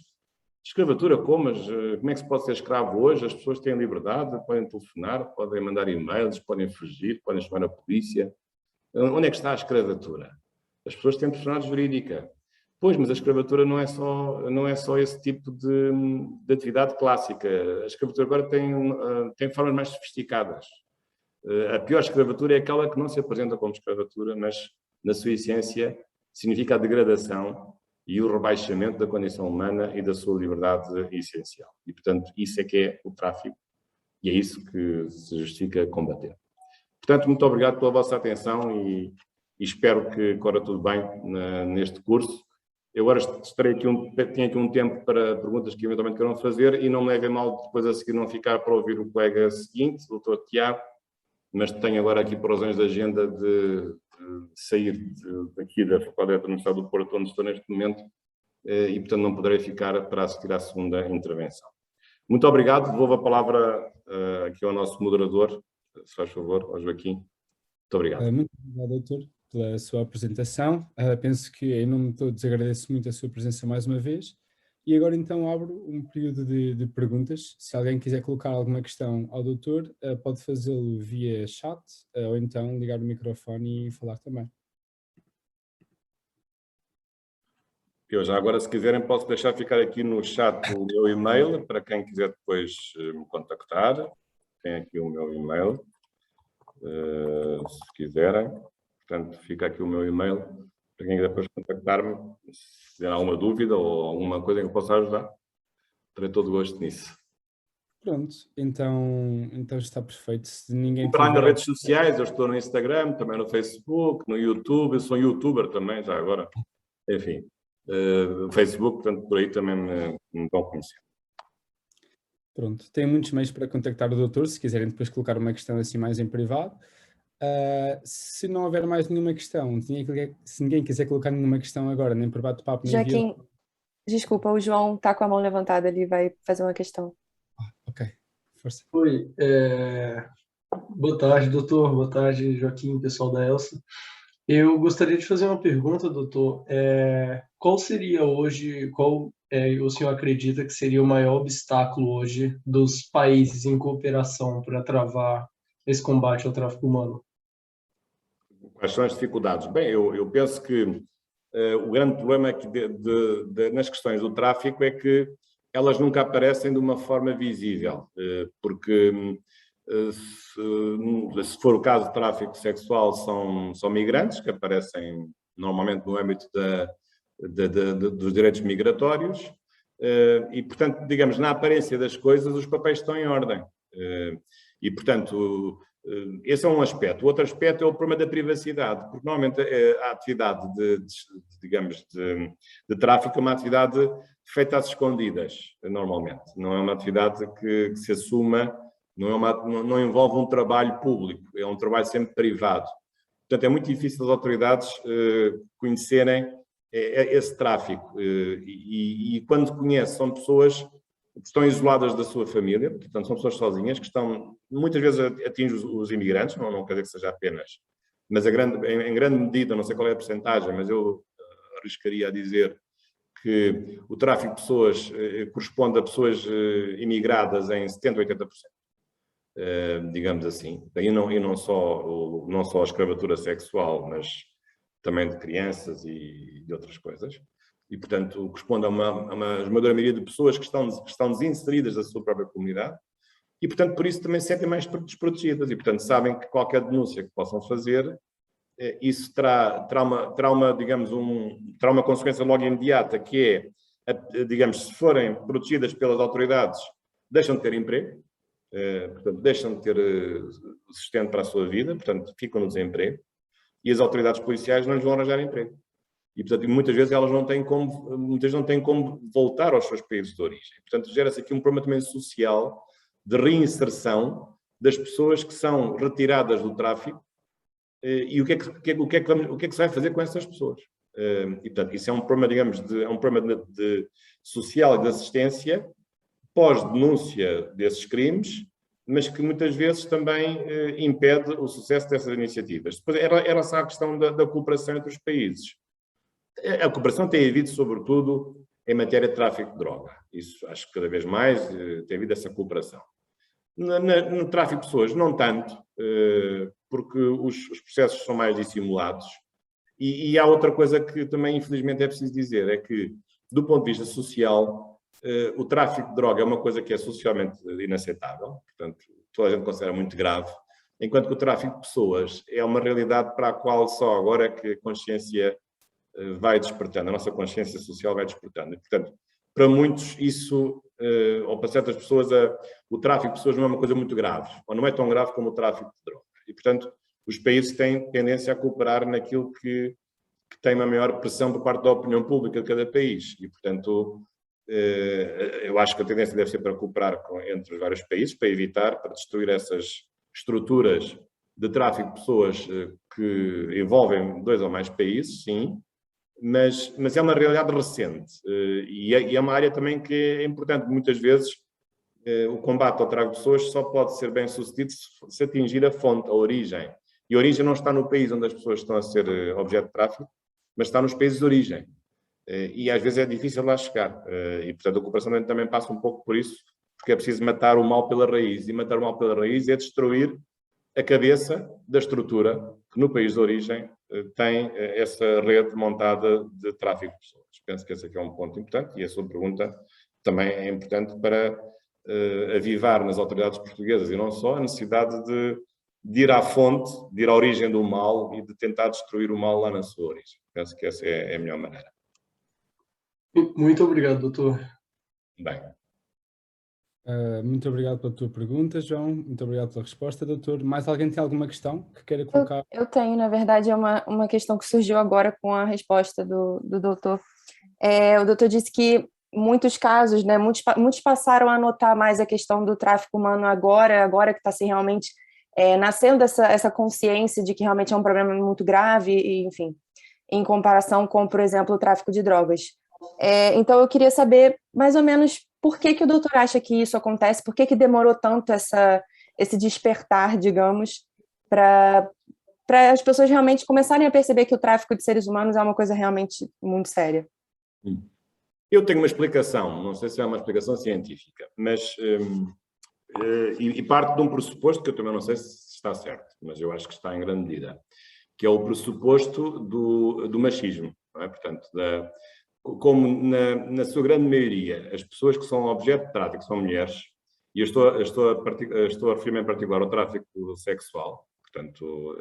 escravatura como? Como é que se pode ser escravo hoje? As pessoas têm liberdade, podem telefonar, podem mandar e-mails, podem fugir, podem chamar a polícia. Onde é que está a escravatura? As pessoas têm personalidade jurídica. Pois, mas a escravatura não é só esse tipo de atividade clássica. A escravatura agora tem formas mais sofisticadas. A pior escravatura é aquela que não se apresenta como escravatura, mas, na sua essência, significa a degradação e o rebaixamento da condição humana e da sua liberdade essencial. E, portanto, isso é que é o tráfico e é isso que se justifica combater. Portanto, muito obrigado pela vossa atenção e espero que corra tudo bem neste curso. Eu agora tenho aqui um tempo para perguntas que eventualmente queiram fazer e não me levem mal depois a seguir não ficar para ouvir o colega seguinte, o Dr. Tiago, mas tenho agora aqui por razões de agenda de sair daqui da Faculdade de Universidade do Porto, onde estou neste momento, e portanto não poderei ficar para assistir à segunda intervenção. Muito obrigado, devolvo a palavra aqui ao nosso moderador, se faz favor, ao Joaquim. Muito obrigado. Muito obrigado, doutor, pela sua apresentação. Penso que, em nome de todos, agradeço muito a sua presença mais uma vez. E agora, então, abro um período de perguntas. Se alguém quiser colocar alguma questão ao doutor, pode fazê-lo via chat ou então ligar o microfone e falar também. Eu já agora, se quiserem, posso deixar ficar aqui no chat o meu e-mail, para quem quiser depois me contactar. Tem aqui o meu e-mail, se quiserem. Portanto, fica aqui o meu e-mail, para quem quiser depois contactar-me, se tiver alguma dúvida ou alguma coisa em que eu possa ajudar. Terei todo o gosto nisso. Pronto, então está perfeito. Se ninguém para nas redes sociais, eu estou no Instagram, também no Facebook, no YouTube, eu sou um youtuber também, já agora. Enfim, no Facebook, portanto, por aí também me vão conhecer. Pronto, tem muitos meios para contactar o doutor, se quiserem depois colocar uma questão assim mais em privado. Se não houver mais nenhuma questão, se ninguém quiser colocar nenhuma questão agora, nem por bate-papo, nem Joaquim, desculpa, o João está com a mão levantada, ele vai fazer uma questão. Ok, força. Oi, boa tarde, doutor, boa tarde, Joaquim, pessoal da ELSA. Eu gostaria de fazer uma pergunta, doutor. Qual seria hoje, o senhor acredita que seria o maior obstáculo hoje dos países em cooperação para travar esse combate ao tráfico humano? Quais são as dificuldades? Bem, eu penso que o grande problema aqui nas questões do tráfico é que elas nunca aparecem de uma forma visível, porque se for o caso de tráfico sexual, são migrantes que aparecem normalmente no âmbito dos direitos migratórios e, portanto, digamos, na aparência das coisas, os papéis estão em ordem. E, portanto, esse é um aspecto. O outro aspecto é o problema da privacidade, porque normalmente a atividade de tráfico é uma atividade feita às escondidas, normalmente. Não é uma atividade que se assuma, não envolve um trabalho público, é um trabalho sempre privado. Portanto, é muito difícil as autoridades conhecerem esse tráfico. E quando conhecem, são pessoas estão isoladas da sua família, portanto são pessoas sozinhas, que estão, muitas vezes atingem os imigrantes, não quer dizer que seja apenas, mas em grande medida, não sei qual é a percentagem, mas eu arriscaria a dizer que o tráfico de pessoas corresponde a pessoas imigradas em 70% a 80%, digamos assim. E não só a escravatura sexual, mas também de crianças e de outras coisas. E, portanto, corresponde a uma esmagadora maioria de pessoas que estão desinseridas da sua própria comunidade e, portanto, por isso também se sentem mais desprotegidas e, portanto, sabem que qualquer denúncia que possam fazer, isso terá uma consequência logo imediata, que é, digamos, se forem protegidas pelas autoridades, deixam de ter emprego, portanto, deixam de ter sustento para a sua vida, portanto, ficam no desemprego, e as autoridades policiais não lhes vão arranjar emprego. E, portanto, muitas vezes elas não têm como voltar aos seus países de origem. Portanto, gera-se aqui um problema também social de reinserção das pessoas que são retiradas do tráfico e o que é que se vai fazer com essas pessoas. E, portanto, isso é um problema, digamos, é um problema de social e de assistência pós-denúncia desses crimes, mas que muitas vezes também impede o sucesso dessas iniciativas. Depois, era-se a questão da cooperação entre os países. A cooperação tem havido, sobretudo, em matéria de tráfico de droga. Isso, acho que cada vez mais tem havido essa cooperação. No tráfico de pessoas, não tanto, porque os processos são mais dissimulados. E há outra coisa que também, infelizmente, é preciso dizer, é que, do ponto de vista social, o tráfico de droga é uma coisa que é socialmente inaceitável, portanto, toda a gente considera muito grave, enquanto que o tráfico de pessoas é uma realidade para a qual só agora é que a consciência vai despertando, a nossa consciência social vai despertando. E, portanto, para muitos isso, ou para certas pessoas, o tráfico de pessoas não é uma coisa muito grave, ou não é tão grave como o tráfico de droga. E, portanto, os países têm tendência a cooperar naquilo que tem uma maior pressão por parte da opinião pública de cada país. E, portanto, eu acho que a tendência deve ser para cooperar entre os vários países, para evitar, para destruir essas estruturas de tráfico de pessoas que envolvem 2 ou mais países, sim, mas é uma realidade recente e é uma área também que é importante. Muitas vezes o combate ao tráfico de pessoas só pode ser bem sucedido se atingir a fonte, a origem. E a origem não está no país onde as pessoas estão a ser objeto de tráfico, mas está nos países de origem. E às vezes é difícil lá chegar. E, portanto, a cooperação também passa um pouco por isso, porque é preciso matar o mal pela raiz. E matar o mal pela raiz é destruir a cabeça da estrutura que no país de origem tem essa rede montada de tráfico de pessoas. Penso que esse aqui é um ponto importante e a sua pergunta também é importante para avivar nas autoridades portuguesas e não só a necessidade de ir à fonte, de ir à origem do mal e de tentar destruir o mal lá na sua origem. Penso que essa é a melhor maneira. Muito obrigado, doutor. Bem. Muito obrigado pela tua pergunta, João. Muito obrigado pela resposta, doutor. Mais alguém tem alguma questão que queira colocar? Eu tenho, na verdade, é uma questão que surgiu agora com a resposta do doutor. O doutor disse que muitos casos, né, muitos passaram a notar mais a questão do tráfico humano agora que está se realmente nascendo essa consciência de que realmente é um problema muito grave, e, enfim, em comparação com, por exemplo, o tráfico de drogas. Então, eu queria saber, mais ou menos, por que o doutor acha que isso acontece? Por que demorou tanto esse despertar, digamos, para as pessoas realmente começarem a perceber que o tráfico de seres humanos é uma coisa realmente muito séria? Eu tenho uma explicação, não sei se é uma explicação científica, mas e parte de um pressuposto que eu também não sei se está certo, mas eu acho que está em grande medida, que é o pressuposto do machismo, não é? Portanto, como na sua grande maioria as pessoas que são objeto de tráfico são mulheres, e eu estou a referir-me em particular ao tráfico sexual, portanto,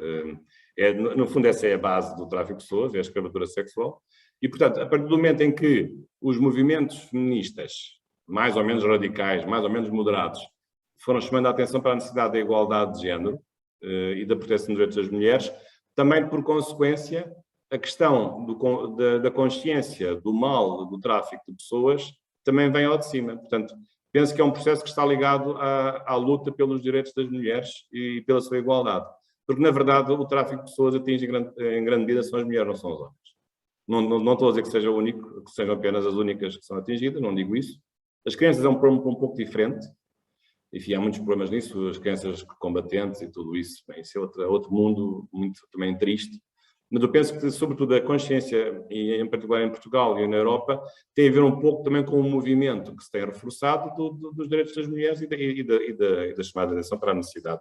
no fundo essa é a base do tráfico de pessoas, é a escravatura sexual, e portanto, a partir do momento em que os movimentos feministas, mais ou menos radicais, mais ou menos moderados, foram chamando a atenção para a necessidade da igualdade de género e da proteção dos direitos das mulheres, também por consequência a questão da consciência do mal do tráfico de pessoas também vem ao de cima. Portanto, penso que é um processo que está ligado à luta pelos direitos das mulheres e pela sua igualdade. Porque, na verdade, o tráfico de pessoas atinge em grande medida são as mulheres, não são os homens. Não estou a dizer que seja o único, que sejam apenas as únicas que são atingidas, não digo isso, As crianças é um problema um pouco diferente. Enfim, há muitos problemas nisso, as crianças combatentes e tudo isso. Bem, isso é outro mundo muito também triste. Mas eu penso que, sobretudo, a consciência, e em particular em Portugal e na Europa, tem a ver um pouco também com o movimento que se tem reforçado dos direitos das mulheres e da chamada atenção para a necessidade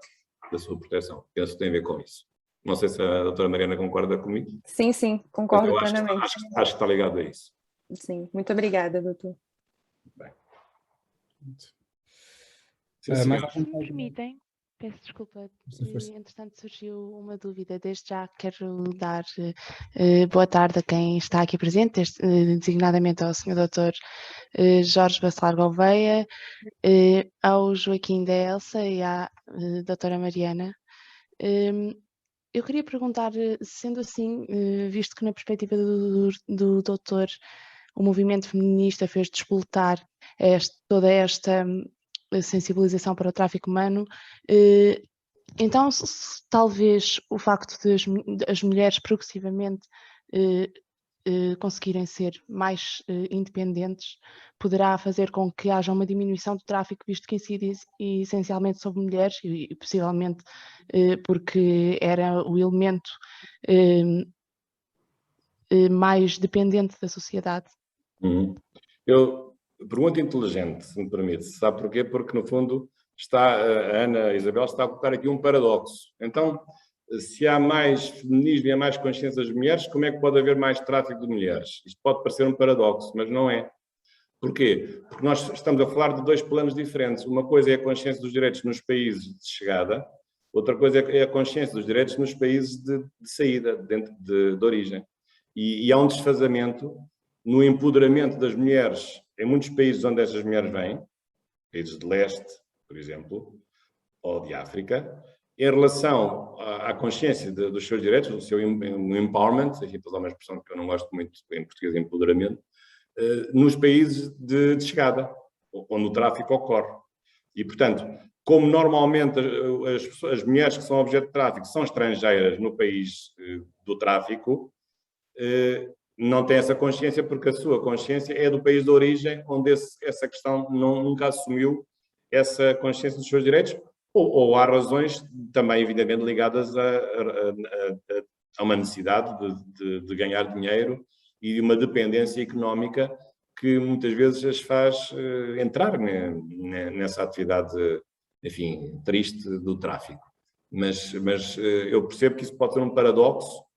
da sua proteção. Penso que tem a ver com isso. Não sei se a doutora Mariana concorda comigo. Sim, sim, concordo Eu plenamente. acho que está ligado a isso. Sim, muito obrigada, doutor. Bem. Se me permitem, peço desculpa, entretanto surgiu uma dúvida. Desde já quero dar boa tarde a quem está aqui presente, designadamente ao Sr. Dr. Jorge Bacelar Gouveia, ao Joaquim da Elsa e à doutora Mariana. Eu queria perguntar, sendo assim, visto que na perspectiva do doutor o movimento feminista fez despoletar toda esta sensibilização para o tráfico humano, então talvez o facto de as mulheres progressivamente conseguirem ser mais independentes poderá fazer com que haja uma diminuição do tráfico, visto que incide essencialmente sobre mulheres e possivelmente porque era o elemento mais dependente da sociedade. Pergunta inteligente, se me permite. Sabe porquê? Porque, no fundo, a Ana Isabel está a colocar aqui um paradoxo. Então, se há mais feminismo e há mais consciência das mulheres, como é que pode haver mais tráfico de mulheres? Isto pode parecer um paradoxo, mas não é. Porquê? Porque nós estamos a falar de dois planos diferentes. Uma coisa é a consciência dos direitos nos países de chegada, outra coisa é a consciência dos direitos nos países de saída, de origem. E há um desfazamento no empoderamento das mulheres em muitos países onde essas mulheres vêm, países de leste, por exemplo, ou de África, em relação à consciência dos seus direitos, do seu empowerment, aqui para usar uma expressão que eu não gosto muito em português, empoderamento, nos países de chegada, onde o tráfico ocorre. E, portanto, como normalmente as mulheres que são objeto de tráfico são estrangeiras no país do tráfico, não tem essa consciência porque a sua consciência é do país de origem, onde essa questão nunca assumiu essa consciência dos seus direitos, ou há razões também evidentemente ligadas a uma necessidade de ganhar dinheiro e uma dependência económica que muitas vezes as faz entrar nessa atividade, enfim, triste do tráfico. Mas eu percebo que isso pode ser um paradoxo,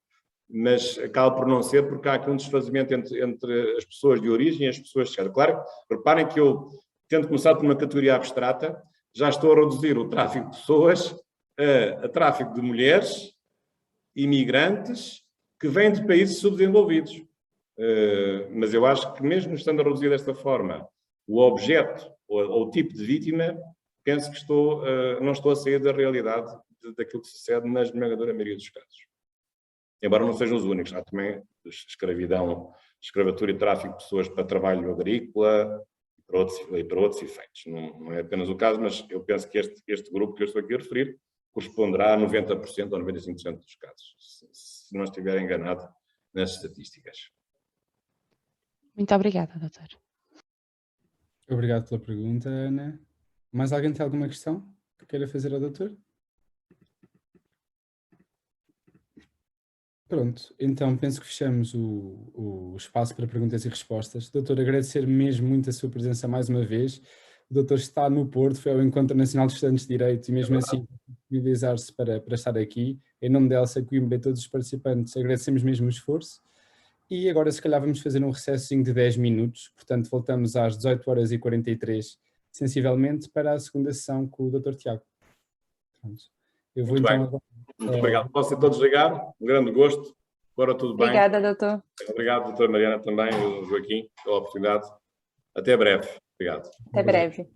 mas acaba por não ser, porque há aqui um desfazimento entre as pessoas de origem e as pessoas de chegada. Claro, reparem que eu, tendo começado por uma categoria abstrata, já estou a reduzir o tráfico de pessoas a tráfico de mulheres, imigrantes, que vêm de países subdesenvolvidos. Mas eu acho que mesmo estando a reduzir desta forma, o objeto ou o tipo de vítima, penso que não estou a sair da realidade daquilo que sucede na esmagadora maioria dos casos. Embora não sejam os únicos, há também escravatura e tráfico de pessoas para trabalho agrícola e para outros efeitos. Não é apenas o caso, mas eu penso que este grupo que eu estou aqui a referir corresponderá a 90% ou 95% dos casos, se não estiver enganado nas estatísticas. Muito obrigada, doutor. Obrigado pela pergunta, Ana. Mais alguém tem alguma questão que queira fazer ao doutor? Pronto, então penso que fechamos o espaço para perguntas e respostas. Doutor, agradecer mesmo muito a sua presença mais uma vez. O doutor está no Porto, foi ao Encontro Nacional de Estudantes de Direito e mesmo assim mobilizar-se para estar aqui. Em nome da Elsa Coimbra e todos os participantes, agradecemos mesmo o esforço. E agora se calhar vamos fazer um recessozinho de 10 minutos, portanto voltamos às 18h43, sensivelmente, para a segunda sessão com o Dr. Tiago. Pronto. Eu vou muito então... Bem. Muito obrigado. Posso todos ligar? Um grande gosto. Agora tudo bem. Obrigada, doutor. Obrigado, doutora Mariana, também, o Joaquim, pela oportunidade. Até breve. Obrigado. Até breve.